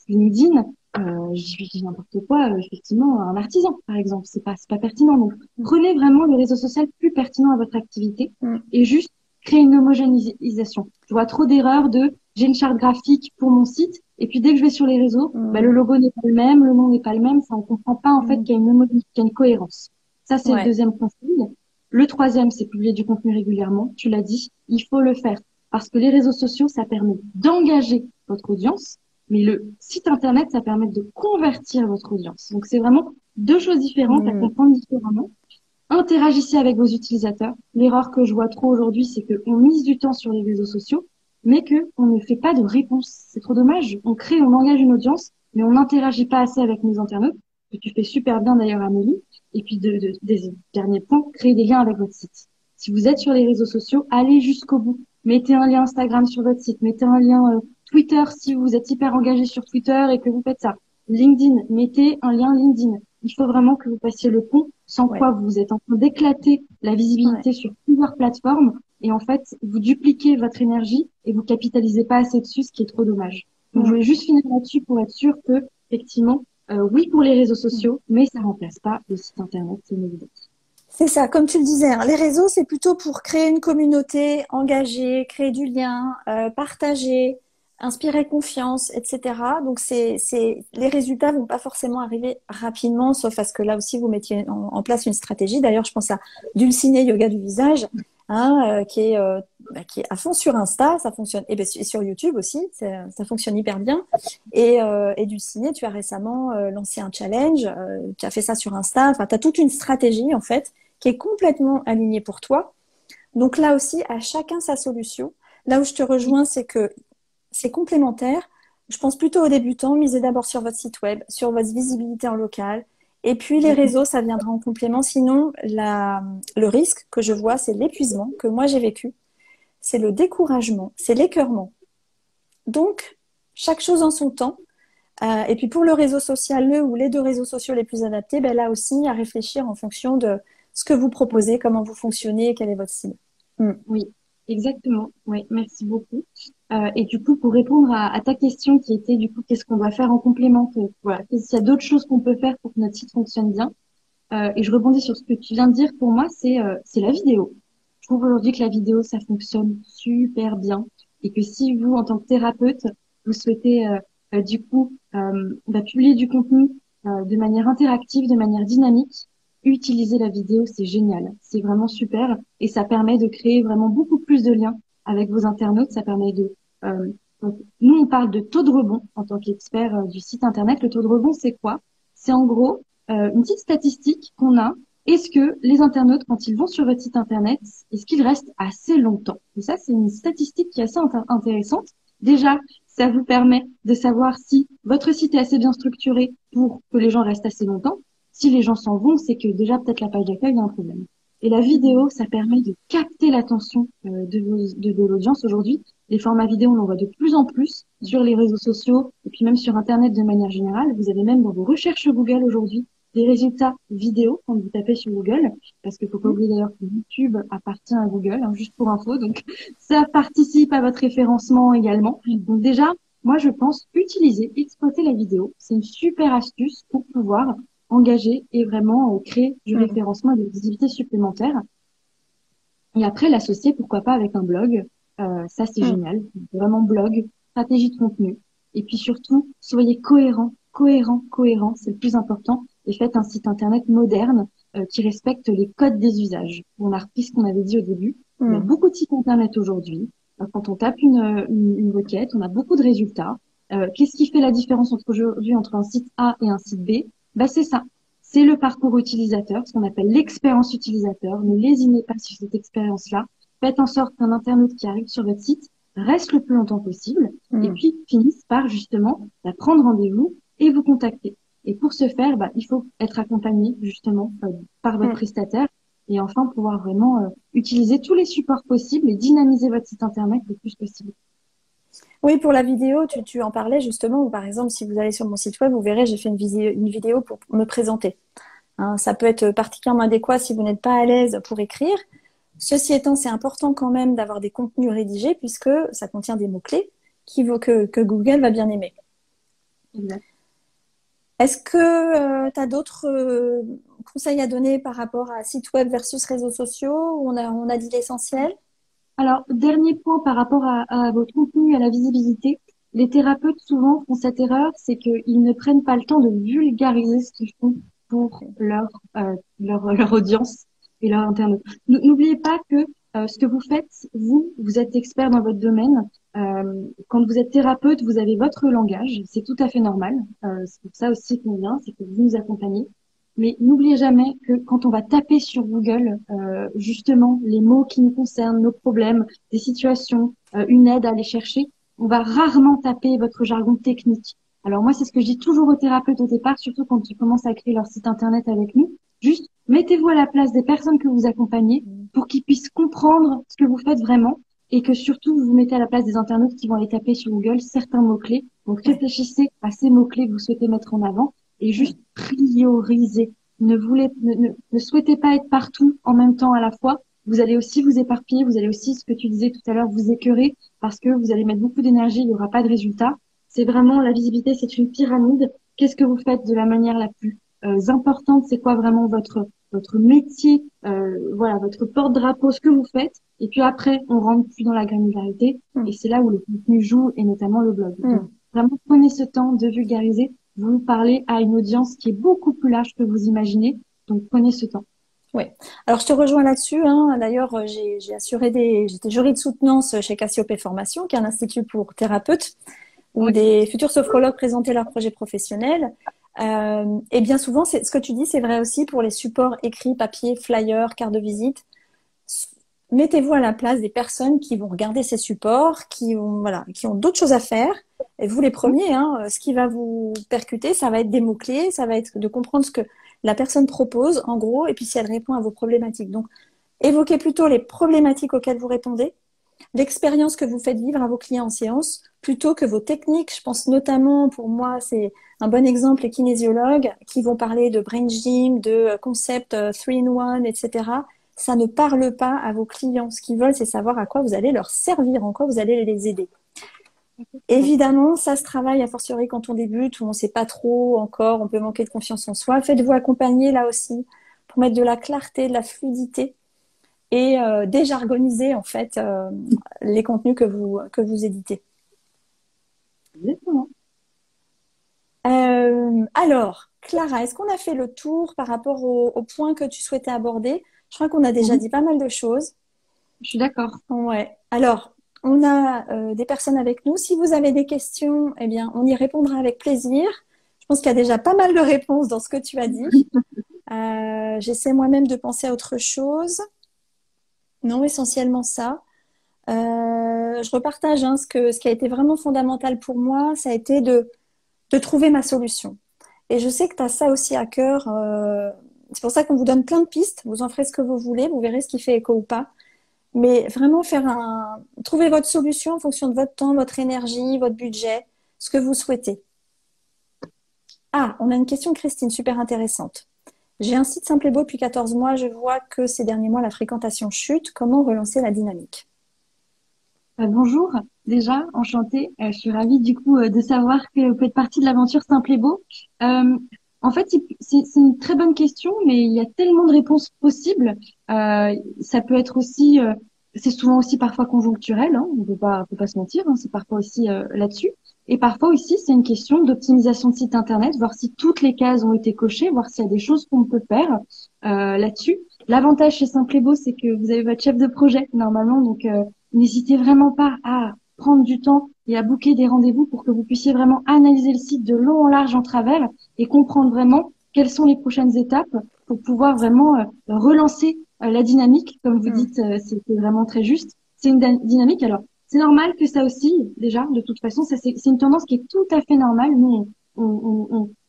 LinkedIn, je dis n'importe quoi, effectivement, à un artisan, par exemple. C'est pas pertinent. Donc, prenez vraiment le réseau social plus pertinent à votre activité Mm. et juste créer une homogénéisation. Je vois trop d'erreurs de j'ai une charte graphique pour mon site et puis dès que je vais sur les réseaux, bah, le Mm. logo n'est pas le même, le nom n'est pas le même, ça on comprend pas en fait Mm. qu'il y a une homogénéité, qu'il y a une cohérence. Ça, c'est le Ouais. deuxième conseil. Le troisième, c'est publier du contenu régulièrement. Tu l'as dit, il faut le faire. Parce que les réseaux sociaux, ça permet d'engager votre audience, mais le site internet, ça permet de convertir votre audience. Donc, c'est vraiment deux choses différentes à Mm. comprendre différemment. Interagissez avec vos utilisateurs. L'erreur que je vois trop aujourd'hui, c'est qu'on mise du temps sur les réseaux sociaux, mais qu'on ne fait pas de réponse. C'est trop dommage. On crée, on engage une audience, mais on n'interagit pas assez avec nos internautes, que tu fais super bien d'ailleurs, Amélie. Et puis, des derniers points, créer des liens avec votre site. Si vous êtes sur les réseaux sociaux, allez jusqu'au bout. Mettez un lien Instagram sur votre site, mettez un lien Twitter si vous êtes hyper engagé sur Twitter et que vous faites ça. LinkedIn, mettez un lien LinkedIn. Il faut vraiment que vous passiez le pont, sans Ouais. quoi vous êtes en train d'éclater la Ouais. visibilité sur plusieurs plateformes et en fait, vous dupliquez votre énergie et vous capitalisez pas assez dessus, ce qui est trop dommage. Donc, je Mm. voulais juste finir là-dessus pour être sûr que, effectivement, oui pour les réseaux Mm. sociaux, mais ça remplace pas le site internet, c'est une évidence. C'est ça, comme tu le disais, hein, les réseaux, c'est plutôt pour créer une communauté engagée, créer du lien, partager, inspirer confiance, etc. Donc, les résultats vont pas forcément arriver rapidement, sauf à ce que là aussi, vous mettiez en place une stratégie. D'ailleurs, je pense à Dulciné Yoga du visage, hein, qui est à fond sur Insta, ça fonctionne, et, ben, et sur YouTube aussi, ça fonctionne hyper bien. Et Dulciné, tu as récemment lancé un challenge, tu as fait ça sur Insta, enfin, tu as toute une stratégie, en fait, qui est complètement aligné pour toi. Donc là aussi, à chacun sa solution. Là où je te rejoins, c'est que c'est complémentaire. Je pense plutôt aux débutants, misez d'abord sur votre site web, sur votre visibilité en local. Et puis les Exactement. réseaux, ça viendra en complément. Sinon, le risque que je vois, c'est l'épuisement que moi j'ai vécu. C'est le découragement, c'est l'écœurement. Donc, chaque chose en son temps. Et puis pour le réseau social, le ou les deux réseaux sociaux les plus adaptés, ben là aussi, à réfléchir en fonction de ce que vous proposez, comment vous fonctionnez, quelle est votre cible. Mm. Oui, exactement. Oui, merci beaucoup. Et du coup, pour répondre à ta question qui était du coup, qu'est-ce qu'on doit faire en complément, voilà, s'il y a d'autres choses qu'on peut faire pour que notre site fonctionne bien. Et je rebondis sur ce que tu viens de dire. Pour moi, c'est la vidéo. Je trouve aujourd'hui que la vidéo, ça fonctionne super bien et que si vous, en tant que thérapeute, vous souhaitez du coup publier du contenu de manière interactive, de manière dynamique, utiliser la vidéo, c'est génial. C'est vraiment super et ça permet de créer vraiment beaucoup plus de liens avec vos internautes. Ça permet de donc, nous, on parle de taux de rebond en tant qu'expert du site internet. Le taux de rebond, c'est quoi? C'est en gros une petite statistique qu'on a. Est-ce que les internautes, quand ils vont sur votre site internet, est-ce qu'ils restent assez longtemps? Et ça, c'est une statistique qui est assez intéressante. Déjà, ça vous permet de savoir si votre site est assez bien structuré pour que les gens restent assez longtemps. Si les gens s'en vont, c'est que déjà peut-être la page d'accueil, il y a un problème. Et la vidéo, ça permet de capter l'attention de l'audience aujourd'hui. Les formats vidéo, on en voit de plus en plus sur les réseaux sociaux et puis même sur Internet de manière générale. Vous avez même dans vos recherches Google aujourd'hui des résultats vidéo quand vous tapez sur Google, parce qu'il faut pas oublier d'ailleurs que YouTube appartient à Google, hein, juste pour info, donc ça participe à votre référencement également. Donc déjà, moi je pense utiliser, exploiter la vidéo, c'est une super astuce pour pouvoir engager et vraiment créer du Mm. référencement et de la visibilité supplémentaire. Et après, l'associer, pourquoi pas, avec un blog. Ça, c'est Mm. génial. Vraiment blog, stratégie de contenu. Et puis surtout, soyez cohérent cohérent, c'est le plus important, et faites un site internet moderne qui respecte les codes des usages. On a repris ce qu'on avait dit au début. Il y a beaucoup de sites internet aujourd'hui. Quand on tape une requête, on a beaucoup de résultats. Qu'est-ce qui fait la différence aujourd'hui entre un site A et un site B? Bah, c'est ça. C'est le parcours utilisateur, ce qu'on appelle l'expérience utilisateur. Ne lésinez pas sur cette expérience-là. Faites en sorte qu'un internaute qui arrive sur votre site reste le plus longtemps possible et puis finisse par justement prendre rendez-vous et vous contacter. Et pour ce faire, il faut être accompagné justement par votre prestataire et enfin pouvoir vraiment utiliser tous les supports possibles et dynamiser votre site internet le plus possible. Oui, pour la vidéo, tu en parlais justement, ou par exemple, si vous allez sur mon site web, vous verrez, j'ai fait une vidéo pour me présenter. Hein, ça peut être particulièrement adéquat si vous n'êtes pas à l'aise pour écrire. Ceci étant, c'est important quand même d'avoir des contenus rédigés puisque ça contient des mots-clés que Google va bien aimer. Exact. Est-ce que tu as d'autres conseils à donner par rapport à site web versus réseaux sociaux où on a dit l'essentiel? Alors, dernier point par rapport à votre contenu, à la visibilité. Les thérapeutes souvent font cette erreur, c'est qu'ils ne prennent pas le temps de vulgariser ce qu'ils font pour leur audience et leur internaute. N'oubliez pas que ce que vous faites, vous êtes expert dans votre domaine. Quand vous êtes thérapeute, vous avez votre langage, c'est tout à fait normal. C'est pour ça aussi qu'on vient, c'est que vous nous accompagnez. Mais n'oubliez jamais que quand on va taper sur Google, justement, les mots qui nous concernent, nos problèmes, des situations, une aide à aller chercher, on va rarement taper votre jargon technique. Alors moi, c'est ce que je dis toujours aux thérapeutes au départ, surtout quand ils commencent à créer leur site internet avec nous. Juste, mettez-vous à la place des personnes que vous accompagnez pour qu'ils puissent comprendre ce que vous faites vraiment et que surtout, vous vous mettez à la place des internautes qui vont aller taper sur Google certains mots-clés. Donc, réfléchissez à ces mots-clés que vous souhaitez mettre en avant et juste prioriser. Ne souhaitez pas être partout en même temps à la fois. Vous allez aussi vous éparpiller, vous allez aussi, ce que tu disais tout à l'heure, vous écœurer parce que vous allez mettre beaucoup d'énergie, il n'y aura pas de résultat. C'est vraiment, la visibilité, c'est une pyramide. Qu'est-ce que vous faites de la manière la plus importante? C'est quoi vraiment votre métier, voilà, votre porte-drapeau, ce que vous faites. Et puis après, on rentre plus dans la granularité. Et c'est là où le contenu joue, et notamment le blog. Donc, vraiment, prenez ce temps de vulgariser. Vous parlez à une audience qui est beaucoup plus large que vous imaginez. Donc, prenez ce temps. Oui. Alors, je te rejoins là-dessus. Hein. D'ailleurs, j'étais jury de soutenance chez Cassiopée Formation, qui est un institut pour thérapeutes, où des futurs sophrologues présentaient leurs projets professionnels. Et bien souvent, ce que tu dis, c'est vrai aussi pour les supports écrits, papier, flyers, cartes de visite. Mettez-vous à la place des personnes qui vont regarder ces supports, qui ont d'autres choses à faire. Et vous les premiers, hein, ce qui va vous percuter, ça va être des mots-clés, ça va être de comprendre ce que la personne propose, en gros, et puis si elle répond à vos problématiques. Donc, évoquez plutôt les problématiques auxquelles vous répondez, l'expérience que vous faites vivre à vos clients en séance, plutôt que vos techniques. Je pense notamment, pour moi, c'est un bon exemple, les kinésiologues qui vont parler de brain gym, de concept 3-in-1, etc. Ça ne parle pas à vos clients. Ce qu'ils veulent, c'est savoir à quoi vous allez leur servir, en quoi vous allez les aider. Évidemment, ça se travaille a fortiori quand on débute, où on ne sait pas trop encore, on peut manquer de confiance en soi. Faites-vous accompagner là aussi pour mettre de la clarté, de la fluidité et déjargoniser en fait les contenus que vous éditez. Exactement. Alors, Clara, est-ce qu'on a fait le tour par rapport aux points que tu souhaitais aborder? Je crois qu'on a déjà dit pas mal de choses. Je suis d'accord. Ouais. Alors, on a des personnes avec nous. Si vous avez des questions, eh bien, on y répondra avec plaisir. Je pense qu'il y a déjà pas mal de réponses dans ce que tu as dit. J'essaie moi-même de penser à autre chose. Non, essentiellement ça. Je repartage ce qui a été vraiment fondamental pour moi, ça a été de trouver ma solution. Et je sais que tu as ça aussi à cœur. C'est pour ça qu'on vous donne plein de pistes. Vous en ferez ce que vous voulez, vous verrez ce qui fait écho ou pas. Mais vraiment trouver votre solution en fonction de votre temps, votre énergie, votre budget, ce que vous souhaitez. Ah, on a une question, Christine, super intéressante. J'ai un site simple et beau depuis 14 mois. Je vois que ces derniers mois, la fréquentation chute. Comment relancer la dynamique? Bonjour, déjà, enchantée. Je suis ravie du coup de savoir que vous faites partie de l'aventure Simple et Beau. En fait, c'est une très bonne question, mais il y a tellement de réponses possibles. Ça peut être aussi c'est souvent aussi parfois conjoncturel, hein, on peut pas se mentir, hein, c'est parfois aussi là-dessus. Et parfois aussi, c'est une question d'optimisation de site internet, voir si toutes les cases ont été cochées, voir s'il y a des choses qu'on peut faire là-dessus. L'avantage chez Simple et Beau, c'est que vous avez votre chef de projet normalement, donc n'hésitez vraiment pas à prendre du temps et à booker des rendez-vous pour que vous puissiez vraiment analyser le site de long en large en travers et comprendre vraiment quelles sont les prochaines étapes pour pouvoir vraiment relancer la dynamique, comme vous dites, c'était vraiment très juste. C'est une dynamique. Alors, c'est normal que ça aussi, déjà, de toute façon, ça c'est une tendance qui est tout à fait normale. Nous,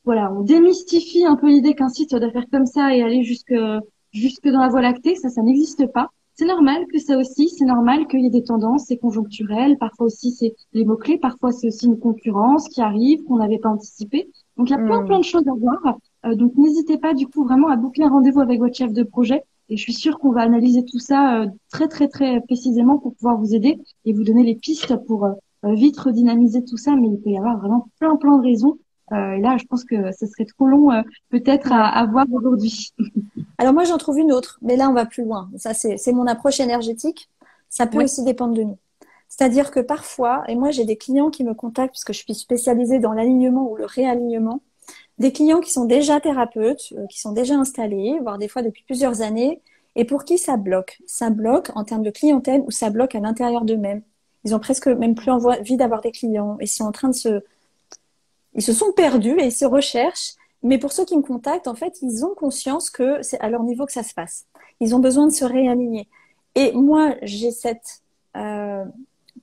voilà, on démystifie un peu l'idée qu'un site doit faire comme ça et aller jusque dans la voie lactée. Ça n'existe pas. C'est normal que ça aussi, c'est normal qu'il y ait des tendances, c'est conjoncturel. Parfois aussi, c'est les mots-clés. Parfois, c'est aussi une concurrence qui arrive qu'on n'avait pas anticipé. Donc, il y a plein de choses à voir. Donc, n'hésitez pas, du coup, vraiment à booker un rendez-vous avec votre chef de projet. Et je suis sûre qu'on va analyser tout ça très précisément pour pouvoir vous aider et vous donner les pistes pour vite redynamiser tout ça. Mais il peut y avoir vraiment plein de raisons. Et là, je pense que ce serait trop long peut-être Ouais. à voir aujourd'hui. Alors moi, j'en trouve une autre, mais là, on va plus loin. Ça, c'est mon approche énergétique. Ça peut Ouais. aussi dépendre de nous. C'est-à-dire que parfois, et moi, j'ai des clients qui me contactent parce que je suis spécialisée dans l'alignement ou le réalignement, des clients qui sont déjà thérapeutes, qui sont déjà installés, voire des fois depuis plusieurs années, et pour qui ça bloque. Ça bloque en termes de clientèle ou ça bloque à l'intérieur d'eux-mêmes. Ils ont presque même plus envie d'avoir des clients. Ils sont en train de ils se sont perdus et ils se recherchent. Mais pour ceux qui me contactent, en fait, ils ont conscience que c'est à leur niveau que ça se passe. Ils ont besoin de se réaligner. Et moi, j'ai cette euh,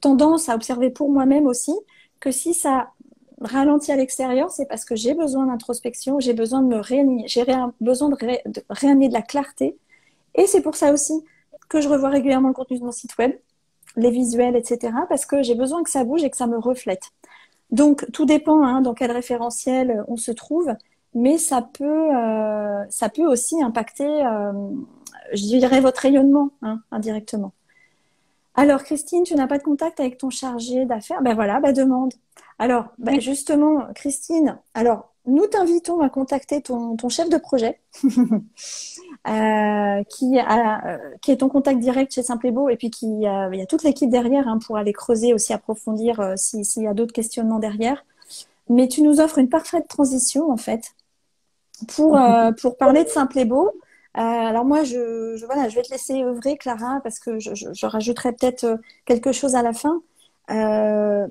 tendance à observer pour moi-même aussi que si ça ralentit à l'extérieur, c'est parce que j'ai besoin d'introspection, j'ai besoin de me réaligner, besoin de réaligner de la clarté. Et c'est pour ça aussi que je revois régulièrement le contenu de mon site web, les visuels, etc., parce que j'ai besoin que ça bouge et que ça me reflète. Donc, tout dépend dans quel référentiel on se trouve, mais ça peut aussi impacter, je dirais, votre rayonnement indirectement. Alors, Christine, tu n'as pas de contact avec ton chargé d'affaires? Ben voilà, ben demande. Alors, ben Oui. justement, Christine, alors, nous t'invitons à contacter ton chef de projet, qui est ton contact direct chez Simple et Beau, et puis il y a toute l'équipe derrière pour aller creuser aussi, approfondir s'il y a d'autres questionnements derrière. Mais tu nous offres une parfaite transition, en fait, pour parler de Simple et Beau. Alors moi, voilà, je vais te laisser œuvrer, Clara, parce que je rajouterai peut-être quelque chose à la fin. Euh,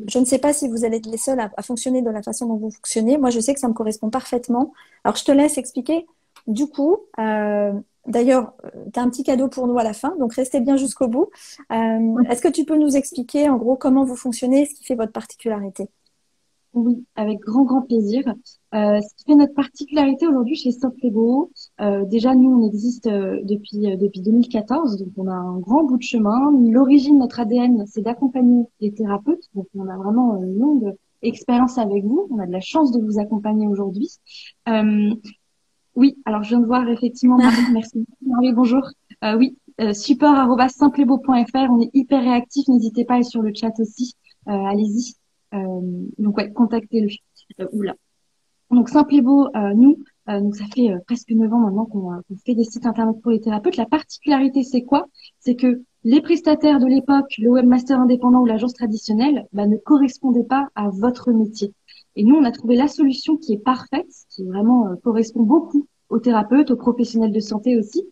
je ne sais pas si vous allez être les seuls à fonctionner de la façon dont vous fonctionnez. Moi, je sais que ça me correspond parfaitement. Alors, je te laisse expliquer. Du coup, d'ailleurs, tu as un petit cadeau pour nous à la fin, donc restez bien jusqu'au bout. Est-ce que tu peux nous expliquer en gros comment vous fonctionnez, ce qui fait votre particularité? Oui, avec grand plaisir. Ce qui fait notre particularité aujourd'hui chez Softego, déjà nous on existe depuis 2014, donc on a un grand bout de chemin. L'origine de notre ADN, c'est d'accompagner les thérapeutes, donc on a vraiment une longue expérience avec vous. On a de la chance de vous accompagner aujourd'hui. Euh, oui, alors je viens de voir effectivement Marie, merci. Marie, bonjour. Oui, support@simplebeau.fr, on est hyper réactif, n'hésitez pas à aller sur le chat aussi. Allez-y. Donc ouais, contactez-le. Oula. Donc Simple et Beau, nous, donc ça fait presque 9 ans maintenant qu'on fait des sites internet pour les thérapeutes. La particularité, c'est quoi? C'est que les prestataires de l'époque, le webmaster indépendant ou l'agence traditionnelle, ne correspondaient pas à votre métier. Et nous, on a trouvé la solution qui est parfaite, qui vraiment correspond beaucoup aux thérapeutes, aux professionnels de santé aussi.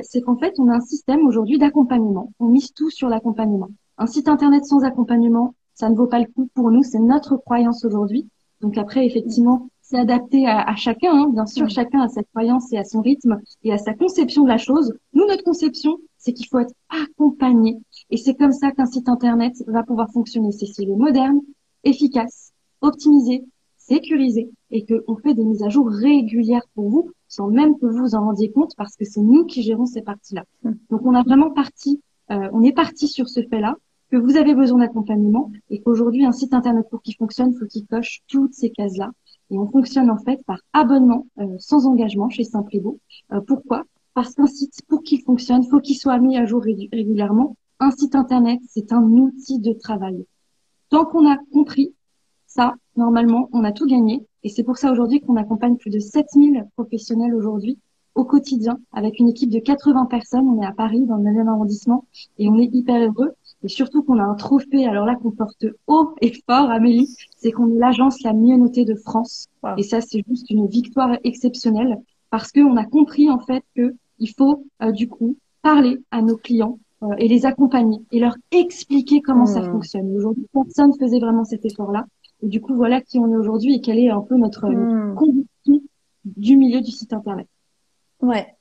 C'est qu'en fait, on a un système aujourd'hui d'accompagnement. On mise tout sur l'accompagnement. Un site internet sans accompagnement, ça ne vaut pas le coup pour nous. C'est notre croyance aujourd'hui. Donc après, effectivement, c'est adapté à chacun, hein. Bien sûr, chacun a sa croyance et à son rythme et à sa conception de la chose. Nous, notre conception, c'est qu'il faut être accompagné. Et c'est comme ça qu'un site Internet va pouvoir fonctionner. C'est s'il est moderne, efficace, optimisé, sécurisé et qu'on fait des mises à jour régulières pour vous sans même que vous vous en rendiez compte parce que c'est nous qui gérons ces parties-là. Donc, on est parti sur ce fait-là que vous avez besoin d'accompagnement et qu'aujourd'hui, un site Internet pour qu'il fonctionne, il faut qu'il coche toutes ces cases-là. Et on fonctionne en fait par abonnement sans engagement chez Simple et Beau. Pourquoi? Parce qu'un site, pour qu'il fonctionne, faut qu'il soit mis à jour régulièrement. Un site Internet, c'est un outil de travail. Tant qu'on a compris ça, normalement, on a tout gagné. Et c'est pour ça aujourd'hui qu'on accompagne plus de 7000 professionnels aujourd'hui au quotidien avec une équipe de 80 personnes. On est à Paris, dans le 9e arrondissement, et on est hyper heureux. Et surtout qu'on a un trophée, alors là, qu'on porte haut et fort, Amélie, c'est qu'on est l'agence la mieux notée de France. Et Wow. ça, c'est juste une victoire exceptionnelle parce qu'on a compris, en fait, que il faut, du coup, parler à nos clients et les accompagner et leur expliquer comment ça Hmm. fonctionne. Aujourd'hui, personne ne faisait vraiment cet effort-là. Et du coup, voilà qui on est aujourd'hui et quelle est un peu notre Hmm. conviction du milieu du site Internet. Ouais.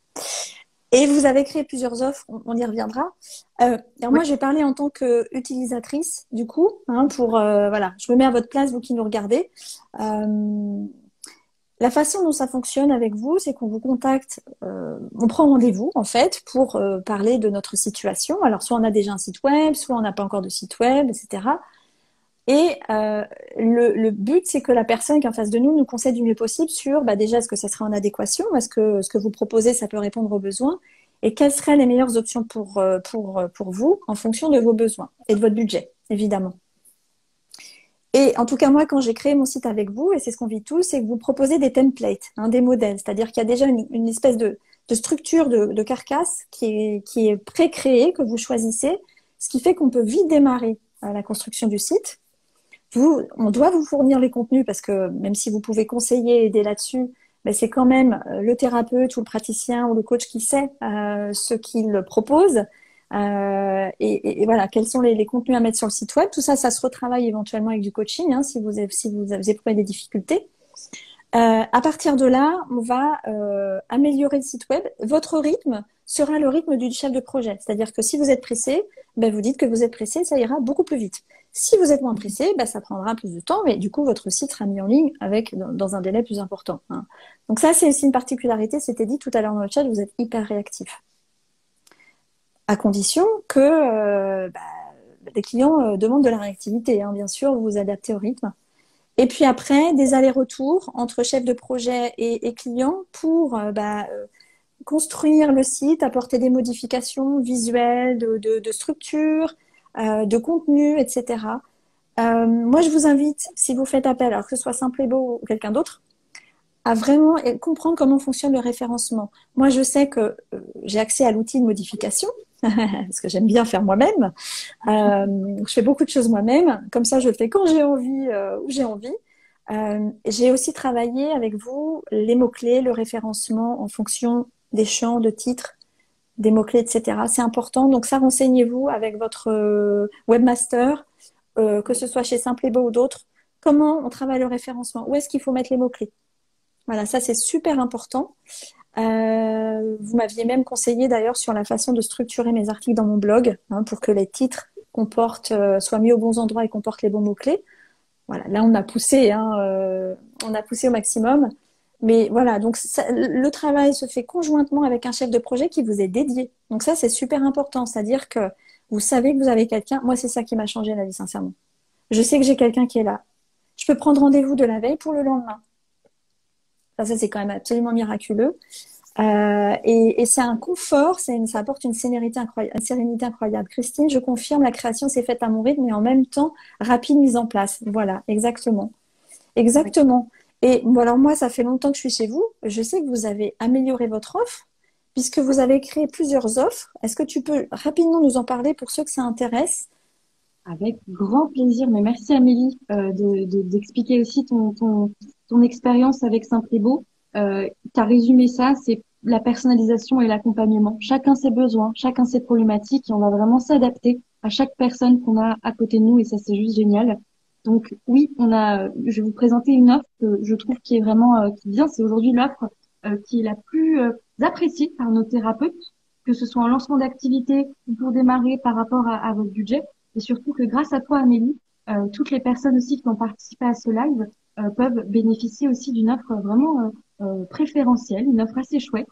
Et vous avez créé plusieurs offres, on y reviendra. Alors Oui, moi, je vais parler en tant qu'utilisatrice, du coup, hein, pour voilà, je me mets à votre place, vous qui nous regardez. Euh, la façon dont ça fonctionne avec vous, c'est qu'on vous contacte, on prend rendez-vous en fait pour parler de notre situation. Alors soit on a déjà un site web, soit on n'a pas encore de site web, etc. Et le but, c'est que la personne qui est en face de nous nous conseille du mieux possible sur bah, déjà, est-ce que ça sera en adéquation, est-ce que ce que vous proposez, ça peut répondre aux besoins, et quelles seraient les meilleures options pour vous en fonction de vos besoins et de votre budget, évidemment. Et en tout cas, moi, quand j'ai créé mon site avec vous, et c'est ce qu'on vit tous, c'est que vous proposez des templates, hein, des modèles, c'est-à-dire qu'il y a déjà une espèce de structure de carcasse qui est pré-créée, que vous choisissez, ce qui fait qu'on peut vite démarrer la construction du site. On doit vous fournir les contenus parce que même si vous pouvez conseiller, aider là-dessus, mais c'est quand même le thérapeute ou le praticien ou le coach qui sait ce qu'il propose. Et voilà, quels sont les contenus à mettre sur le site web. Tout ça, ça se retravaille éventuellement avec du coaching hein, si vous avez éprouvé des difficultés. À partir de là, on va améliorer le site web. Votre rythme sera le rythme du chef de projet. C'est-à-dire que si vous êtes pressé, ben vous dites que vous êtes pressé, ça ira beaucoup plus vite. Si vous êtes moins pressé, ben ça prendra plus de temps, mais du coup, votre site sera mis en ligne avec, dans un délai plus important. Hein. Donc ça, c'est aussi une particularité. C'était dit tout à l'heure dans le chat, vous êtes hyper réactif. À condition que les clients demandent de la réactivité. Hein. Bien sûr, vous vous adaptez au rythme. Et puis après, des allers-retours entre chef de projet et client pour construire le site, apporter des modifications visuelles, de structure, de contenu, etc. Moi, je vous invite, si vous faites appel, alors que ce soit Simple et Beau ou quelqu'un d'autre, à vraiment comprendre comment fonctionne le référencement. Moi, je sais que j'ai accès à l'outil de modification, parce que j'aime bien faire moi-même. Je fais beaucoup de choses moi-même. Comme ça, je le fais quand j'ai envie, où j'ai envie. J'ai aussi travaillé avec vous les mots-clés, le référencement en fonction des champs, de titres, des mots-clés, etc. C'est important. Donc ça, renseignez-vous avec votre webmaster, que ce soit chez Simple et Beau ou d'autres. Comment on travaille le référencement? Où est-ce qu'il faut mettre les mots-clés? Voilà, ça c'est super important. Vous m'aviez même conseillé d'ailleurs sur la façon de structurer mes articles dans mon blog hein, pour que les titres comportent, soient mis aux bons endroits et comportent les bons mots-clés. Voilà, là on a poussé au maximum. Mais voilà, donc le travail se fait conjointement avec un chef de projet qui vous est dédié. Donc ça, c'est super important. C'est-à-dire que vous savez que vous avez quelqu'un. Moi, c'est ça qui m'a changé la vie, sincèrement. Je sais que j'ai quelqu'un qui est là. Je peux prendre rendez-vous de la veille pour le lendemain. Ça c'est quand même absolument miraculeux. Et c'est un confort, ça apporte une sérénité incroyable. Christine, je confirme, la création s'est faite à mon rythme, mais en même temps, rapide mise en place. Voilà, exactement. oui. Exactement. Et bon, alors moi, ça fait longtemps que je suis chez vous. Je sais que vous avez amélioré votre offre, puisque vous avez créé plusieurs offres. Est-ce que tu peux rapidement nous en parler pour ceux que ça intéresse? Avec grand plaisir. Mais merci Amélie d'expliquer aussi ton expérience avec Simplebo. Tu as résumé ça, c'est la personnalisation et l'accompagnement. Chacun ses besoins, chacun ses problématiques et on va vraiment s'adapter à chaque personne qu'on a à côté de nous et ça c'est juste génial. Donc oui, je vais vous présenter une offre que je trouve qui est vraiment qui est bien. C'est aujourd'hui l'offre qui est la plus appréciée par nos thérapeutes, que ce soit en lancement d'activité ou pour démarrer par rapport à votre budget. Et surtout que grâce à toi, Amélie, toutes les personnes aussi qui ont participé à ce live peuvent bénéficier aussi d'une offre vraiment préférentielle, une offre assez chouette,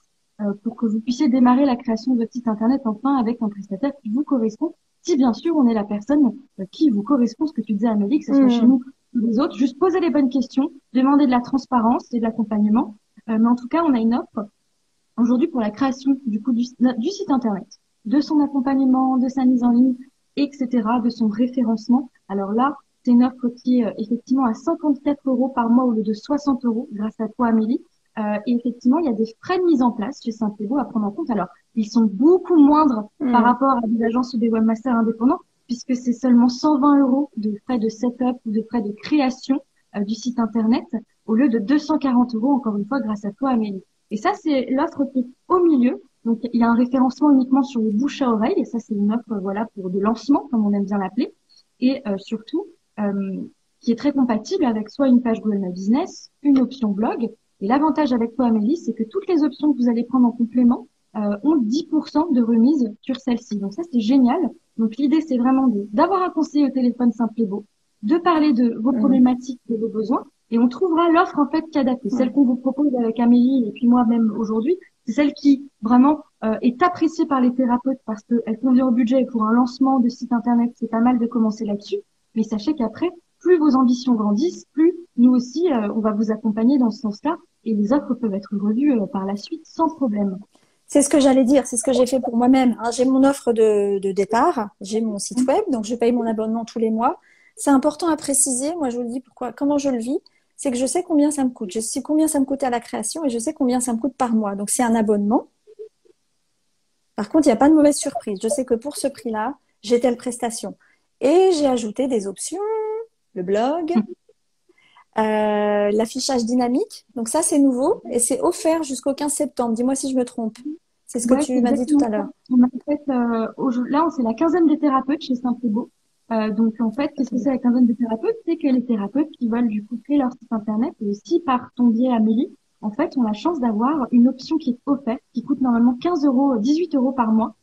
pour que vous puissiez démarrer la création de votre site internet enfin avec un prestataire qui vous correspond. Si bien sûr on est la personne qui vous correspond, ce que tu disais Amélie, que ce soit chez Hmm. nous ou les autres, juste poser les bonnes questions, demander de la transparence et de l'accompagnement. Mais en tout cas, on a une offre aujourd'hui pour la création du coup du site internet, de son accompagnement, de sa mise en ligne, etc., de son référencement. Alors là, c'est une offre qui est effectivement à 54 € par mois au lieu de 60 € grâce à toi, Amélie. Et effectivement, il y a des frais de mise en place chez Simplébo à prendre en compte. Alors, ils sont beaucoup moindres par Hmm. rapport à des agences ou des webmasters indépendants, puisque c'est seulement 120 euros de frais de setup ou de frais de création du site internet, au lieu de 240 euros, encore une fois, grâce à toi, Amélie. Et ça, c'est l'offre qui est au milieu. Donc, il y a un référencement uniquement sur le bouche à oreille, et ça, c'est une offre, voilà, pour de lancement, comme on aime bien l'appeler, et surtout, qui est très compatible avec soit une page Google My Business, une option blog. Et l'avantage avec toi, Amélie, c'est que toutes les options que vous allez prendre en complément ont 10% de remise sur celle-ci. Donc ça, c'est génial. Donc l'idée, c'est vraiment d'avoir un conseiller au téléphone simple et beau, de parler de vos Hmm. problématiques, de vos besoins, et on trouvera l'offre en fait qu'adaptée. Celle Hmm. qu'on vous propose avec Amélie et puis moi-même aujourd'hui, c'est celle qui vraiment est appréciée par les thérapeutes parce qu'elle convient au budget. Et pour un lancement de site internet, c'est pas mal de commencer là-dessus. Mais sachez qu'après, plus vos ambitions grandissent, plus nous aussi, on va vous accompagner dans ce sens-là et les offres peuvent être revues par la suite sans problème. C'est ce que j'allais dire, c'est ce que j'ai fait pour moi-même, hein. J'ai mon offre de départ, j'ai mon site web, donc je paye mon abonnement tous les mois. C'est important à préciser, moi je vous le dis pourquoi, comment je le vis, c'est que je sais combien ça me coûte. Je sais combien ça me coûte à la création et je sais combien ça me coûte par mois. Donc c'est un abonnement. Par contre, il n'y a pas de mauvaise surprise. Je sais que pour ce prix-là, j'ai telle prestation. Et j'ai ajouté des options, le blog, l'affichage dynamique. Donc ça, c'est nouveau et c'est offert jusqu'au 15 septembre. Dis-moi si je me trompe. C'est ce que Ouais, c'est tu m'as dit tout exactement à ça. l'heure. On a fait, là, c'est la quinzaine des thérapeutes chez Saint-Thibault. Donc, en fait, qu'est-ce que c'est la quinzaine des thérapeutes? C'est que les thérapeutes qui veulent du coup créer leur site internet et aussi par ton biais Amélie, en fait, ont la chance d'avoir une option qui est offerte, qui coûte normalement 15 euros, 18 euros par mois.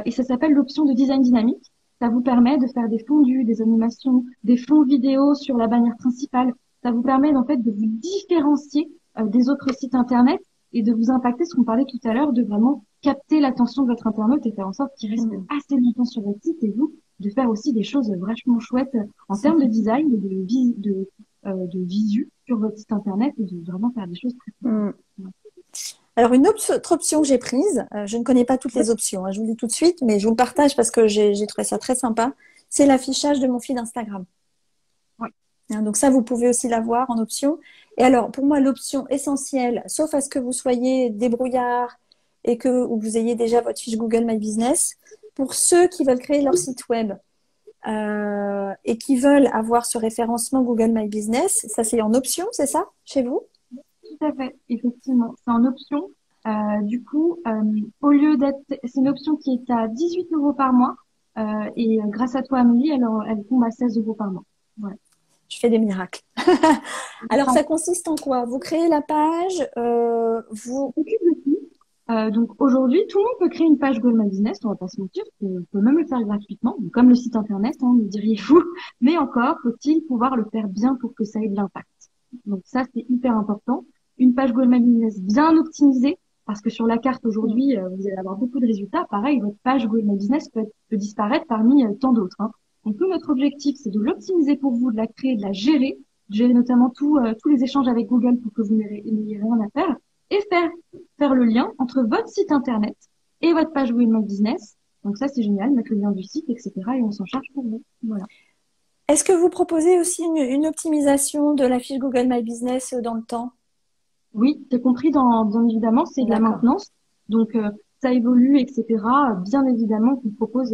Et ça s'appelle l'option de design dynamique. Ça vous permet de faire des fondus, des animations, des fonds vidéo sur la bannière principale. Ça vous permet, en fait, de vous différencier des autres sites internet et de vous impacter, ce qu'on parlait tout à l'heure, de vraiment capter l'attention de votre internaute et faire en sorte qu'il reste Mm. assez longtemps sur votre site et vous, de faire aussi des choses vachement chouettes en termes de design et de visu sur votre site internet et de vraiment faire des choses très Mm. cool. Alors, une autre option que j'ai prise, je ne connais pas toutes les options, hein, je vous le dis tout de suite, mais je vous le partage parce que j'ai trouvé ça très sympa, c'est l'affichage de mon feed Instagram. Ouais, Hein, donc ça, vous pouvez aussi l'avoir en option. Et alors, pour moi, l'option essentielle, sauf à ce que vous soyez débrouillard et que vous ayez déjà votre fiche Google My Business, pour ceux qui veulent créer leur site web et qui veulent avoir ce référencement Google My Business, ça c'est en option, c'est ça, chez vous? tout à fait, effectivement. C'est en option. Du coup, au lieu d'être, c'est une option qui est à 18 euros par mois. Et grâce à toi, Amélie, elle tombe à 16 euros par mois. Voilà. Je fais des miracles. Alors, ça consiste en quoi? Vous créez la page, vous... S'occupe de tout. Donc aujourd'hui, tout le monde peut créer une page Google My Business, on va pas se mentir, on peut même le faire gratuitement, comme le site internet, hein, me diriez-vous, mais encore faut-il pouvoir le faire bien pour que ça ait de l'impact. Donc ça, c'est hyper important. Une page Google My Business bien optimisée, parce que sur la carte aujourd'hui, vous allez avoir beaucoup de résultats. Pareil, votre page Google My Business peut disparaître parmi tant d'autres, hein. Donc nous, notre objectif, c'est de l'optimiser pour vous, de la créer, de gérer notamment tous les échanges avec Google pour que vous n'ayez rien à faire, et faire le lien entre votre site internet et votre page Google My Business. Donc ça, c'est génial, mettre le lien du site, etc. Et on s'en charge pour vous. Voilà. Est-ce que vous proposez aussi une optimisation de la fiche Google My Business dans le temps? Oui, c'est compris bien évidemment, c'est de la D'accord. maintenance. Donc, ça évolue, etc. Bien évidemment on propose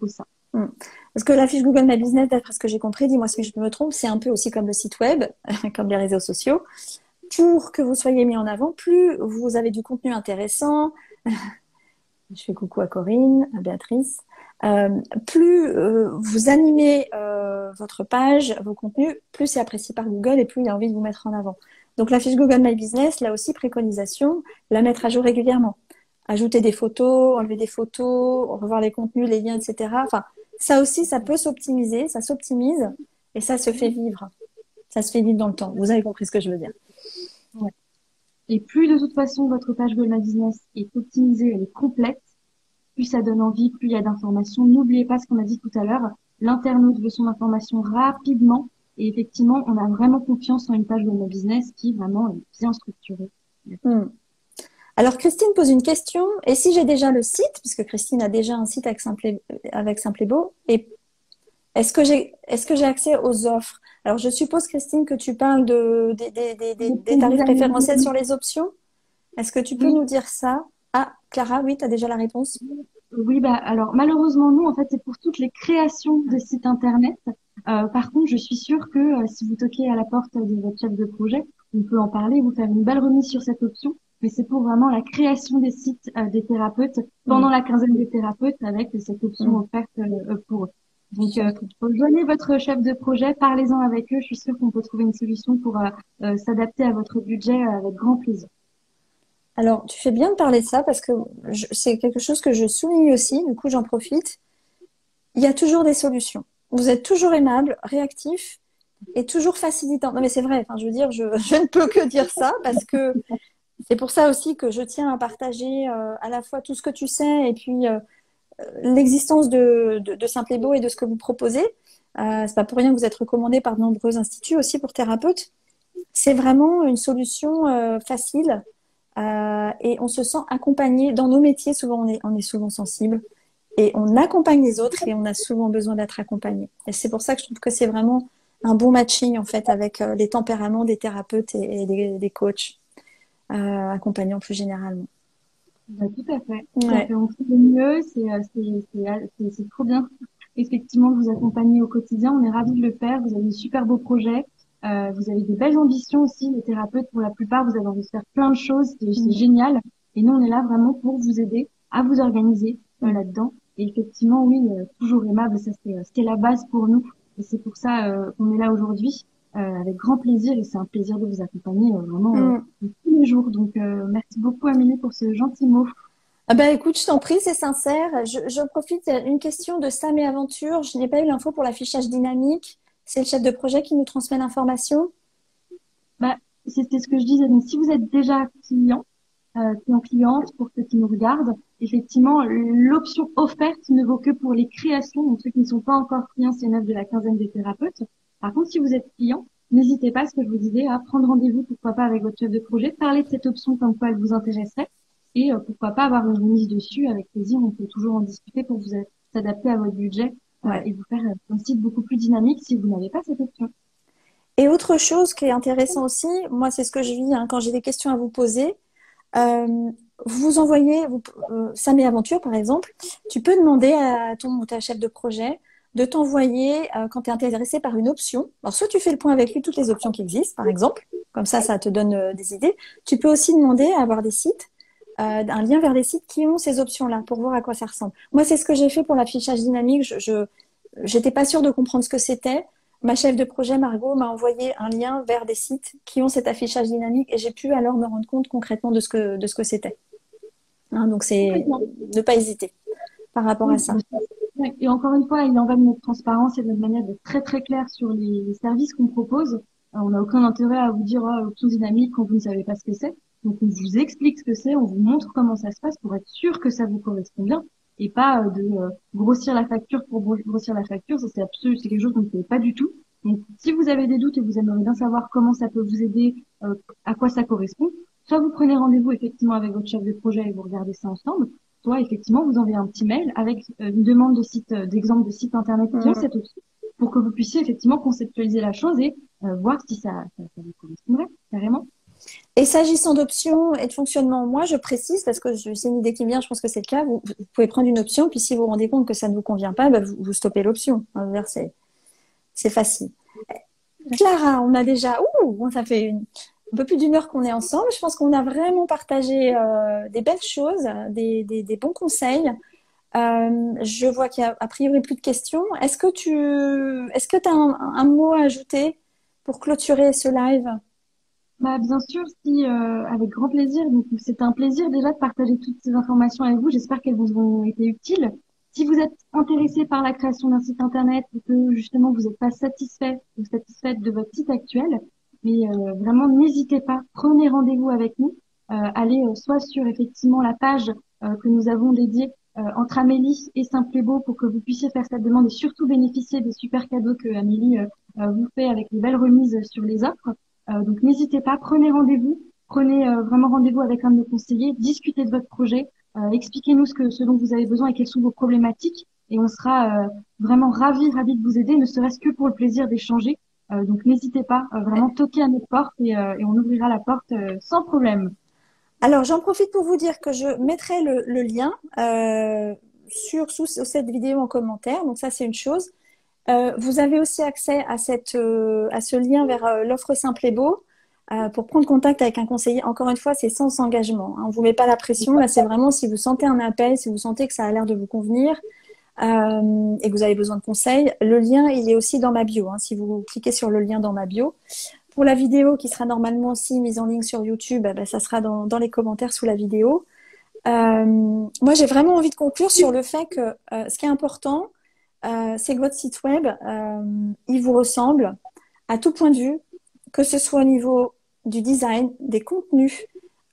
ça. Hmm. Parce que la fiche Google My Business, d'après ce que j'ai compris, dis-moi si je me trompe, c'est un peu aussi comme le site web, comme les réseaux sociaux. Pour que vous soyez mis en avant, plus vous avez du contenu intéressant, je fais coucou à Corinne, à Béatrice, euh, plus vous animez votre page, vos contenus, plus c'est apprécié par Google et plus il a envie de vous mettre en avant. Donc la fiche Google My Business, là aussi, préconisation, la mettre à jour régulièrement. Ajouter des photos, enlever des photos, revoir les contenus, les liens, etc. Enfin, ça aussi, ça peut s'optimiser, ça s'optimise et ça se fait vivre. Ça se fait vivre dans le temps. Vous avez compris ce que je veux dire. Ouais. Et plus de toute façon votre page Google My Business est optimisée, elle est complète, plus ça donne envie, plus il y a d'informations. N'oubliez pas ce qu'on a dit tout à l'heure, l'internaute veut son information rapidement. Et effectivement, on a vraiment confiance en une page Google My Business qui vraiment est bien structurée. Hmm. Alors Christine pose une question. Et si j'ai déjà le site, puisque Christine a déjà un site avec Simplébo, et est-ce que j'ai accès aux offres? Alors, je suppose, Christine, que tu parles Les des prix tarifs préférentiels annuels. sur les options. Est-ce que tu peux Oui. nous dire ça? Ah, Clara, oui, tu as déjà la réponse. Oui, bah alors malheureusement nous en fait c'est pour toutes les créations de sites internet. Par contre, je suis sûre que si vous toquez à la porte de votre chef de projet, on peut en parler, vous faire une belle remise sur cette option. Mais c'est pour vraiment la création des sites des thérapeutes pendant Hmm, la quinzaine des thérapeutes avec cette option hmm, offerte pour eux. Donc ok. rejoignez votre chef de projet, parlez-en avec eux. Je suis sûre qu'on peut trouver une solution pour s'adapter à votre budget avec grand plaisir. Alors, tu fais bien de parler de ça parce que c'est quelque chose que je souligne aussi, du coup, j'en profite. Il y a toujours des solutions. Vous êtes toujours aimable, réactif et toujours facilitant. Non, mais c'est vrai, enfin, je veux dire, je ne peux que dire ça parce que c'est pour ça aussi que je tiens à partager à la fois tout ce que tu sais et puis l'existence de Simple et Beau et de ce que vous proposez. C'est pas pour rien que vous êtes recommandé par de nombreux instituts aussi pour thérapeutes. C'est vraiment une solution facile et on se sent accompagné dans nos métiers. Souvent, on est souvent sensible et on accompagne les autres et on a souvent besoin d'être accompagné. Et c'est pour ça que je trouve que c'est vraiment un bon matching en fait avec les tempéraments des thérapeutes et des coachs accompagnants plus généralement. Bah, tout à fait, tout à Ouais. fait. On fait le mieux, c'est trop bien. Effectivement, de vous accompagner au quotidien, on est ravis de le faire. Vous avez de super beaux projets, vous avez des belles ambitions aussi. Les thérapeutes, pour la plupart, vous avez envie de faire plein de choses, c'est Mm, génial. Et nous, on est là vraiment pour vous aider à vous organiser mm. là-dedans. Et effectivement, oui, toujours aimable, ça c'est la base pour nous. Et c'est pour ça qu'on est là aujourd'hui, avec grand plaisir. Et c'est un plaisir de vous accompagner vraiment Mm. tous les jours. Donc, merci beaucoup, Amélie, pour ce gentil mot. Ah bah écoute, je t'en prie, c'est sincère. Je profite, il y a une question de Sam et Aventure. Je n'ai pas eu l'info pour l'affichage dynamique. C'est le chef de projet qui nous transmet l'information. Bah, c'était ce que je disais. Donc, si vous êtes déjà cliente, pour ceux qui nous regardent, effectivement, l'option offerte ne vaut que pour les créations. Donc, ceux qui ne sont pas encore clients, c'est une offre de la quinzaine des thérapeutes. Par contre, si vous êtes client, n'hésitez pas, ce que je vous disais, à prendre rendez-vous, pourquoi pas avec votre chef de projet, parler de cette option comme quoi elle vous intéresserait et pourquoi pas avoir une remise dessus avec plaisir. On peut toujours en discuter pour vous s'adapter à votre budget Ouais. et vous faire un site beaucoup plus dynamique si vous n'avez pas cette option. Et autre chose qui est intéressant aussi, moi c'est ce que je vis hein, quand j'ai des questions à vous poser. Euh, vous envoyez, Sam et Aventure par exemple, tu peux demander à ton ou ta chef de projet de t'envoyer, quand tu es intéressé par une option, alors soit tu fais le point avec lui, toutes les options qui existent par exemple, comme ça te donne des idées. Tu peux aussi demander à avoir des sites, un lien vers des sites qui ont ces options-là pour voir à quoi ça ressemble. Moi c'est ce que j'ai fait pour l'affichage dynamique, j'étais pas sûre de comprendre ce que c'était. Ma chef de projet, Margot, m'a envoyé un lien vers des sites qui ont cet affichage dynamique et j'ai pu alors me rendre compte concrètement de ce que c'était. Hein, donc, c'est Complètement. ne pas hésiter par rapport à Oui, ça. ouais. Et encore une fois, il en va de notre transparence et de notre manière d'être très très clair sur les services qu'on propose. On n'a aucun intérêt à vous dire option dynamique quand vous ne savez pas ce que c'est. Donc on vous explique ce que c'est, on vous montre comment ça se passe pour être sûr que ça vous correspond bien et pas de grossir la facture pour grossir la facture. Ça c'est absolu, c'est quelque chose qu'on ne fait pas du tout. Donc si vous avez des doutes et vous aimeriez bien savoir comment ça peut vous aider, à quoi ça correspond, soit vous prenez rendez-vous effectivement avec votre chef de projet et vous regardez ça ensemble, soit effectivement vous envoyez un petit mail avec une demande de site, d'exemple de site internet qui ont Mm. cette option pour que vous puissiez effectivement conceptualiser la chose et voir si ça vous correspondrait carrément. Et s'agissant d'options et de fonctionnement, moi, je précise, parce que c'est une idée qui me vient, je pense que c'est le cas, vous pouvez prendre une option, puis si vous vous rendez compte que ça ne vous convient pas, bah, vous stoppez l'option. Hein, je veux dire, c'est facile. Clara, on a déjà, ça fait un peu plus d'une heure qu'on est ensemble. Je pense qu'on a vraiment partagé des belles choses, des bons conseils. Je vois qu'il y a a priori plus de questions. Est-ce que tu as un mot à ajouter pour clôturer ce live? Bah, bien sûr, si, avec grand plaisir. Donc, c'est un plaisir déjà de partager toutes ces informations avec vous. J'espère qu'elles vous ont été utiles. Si vous êtes intéressé par la création d'un site internet et que justement vous n'êtes pas satisfait ou satisfaite de votre site actuel, mais vraiment n'hésitez pas, prenez rendez-vous avec nous. Allez soit sur effectivement la page que nous avons dédiée entre Amélie et Simplébeau pour que vous puissiez faire cette demande et surtout bénéficier des super cadeaux que Amélie vous fait avec les belles remises sur les offres. Donc n'hésitez pas, prenez rendez-vous, prenez vraiment rendez-vous avec un de nos conseillers, discutez de votre projet, expliquez-nous ce dont vous avez besoin et quelles sont vos problématiques, et on sera vraiment ravis de vous aider, ne serait-ce que pour le plaisir d'échanger Donc n'hésitez pas, vraiment toquer à notre porte et on ouvrira la porte sans problème. Alors, j'en profite pour vous dire que je mettrai le lien sous cette vidéo en commentaire. Donc, ça, c'est une chose. Vous avez aussi accès à à ce lien vers l'offre Simple et Beau pour prendre contact avec un conseiller. Encore une fois, c'est sans engagement, hein. On vous met pas la pression. Là, c'est vraiment si vous sentez un appel, si vous sentez que ça a l'air de vous convenir et que vous avez besoin de conseils. Le lien, il est aussi dans ma bio, hein, si vous cliquez sur le lien dans ma bio. Pour la vidéo qui sera normalement aussi mise en ligne sur YouTube, ben, ça sera dans les commentaires sous la vidéo. Moi, j'ai vraiment envie de conclure sur le fait que ce qui est important, c'est que votre site web, il vous ressemble à tout point de vue, que ce soit au niveau du design, des contenus,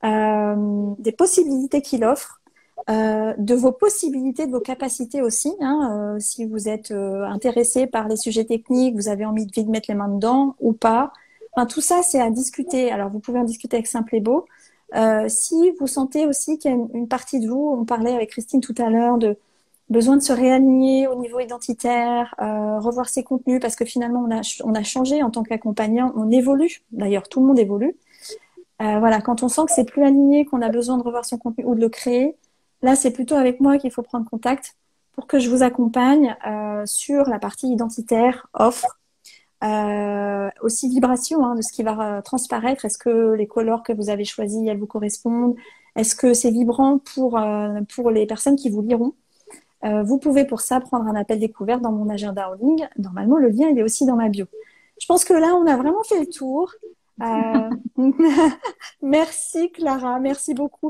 des possibilités qu'il offre, de vos possibilités, de vos capacités aussi, hein, si vous êtes intéressé par les sujets techniques, vous avez envie de mettre les mains dedans ou pas. Enfin, tout ça, c'est à discuter. Alors, vous pouvez en discuter avec Simple et Beau. Si vous sentez aussi qu'il y a une partie de vous, on parlait avec Christine tout à l'heure de besoin de se réaligner au niveau identitaire, revoir ses contenus, parce que finalement, on a changé en tant qu'accompagnant, on évolue. D'ailleurs, tout le monde évolue. Voilà, quand on sent que c'est plus aligné, qu'on a besoin de revoir son contenu ou de le créer, là, c'est plutôt avec moi qu'il faut prendre contact pour que je vous accompagne sur la partie identitaire, offre, aussi vibration, hein, de ce qui va transparaître. Est-ce que les couleurs que vous avez choisies, elles vous correspondent? Est-ce que c'est vibrant pour les personnes qui vous liront? Vous pouvez pour ça prendre un appel découverte dans mon agenda en ligne. Normalement, le lien, il est aussi dans ma bio. Je pense que là, on a vraiment fait le tour. Merci Clara, merci beaucoup.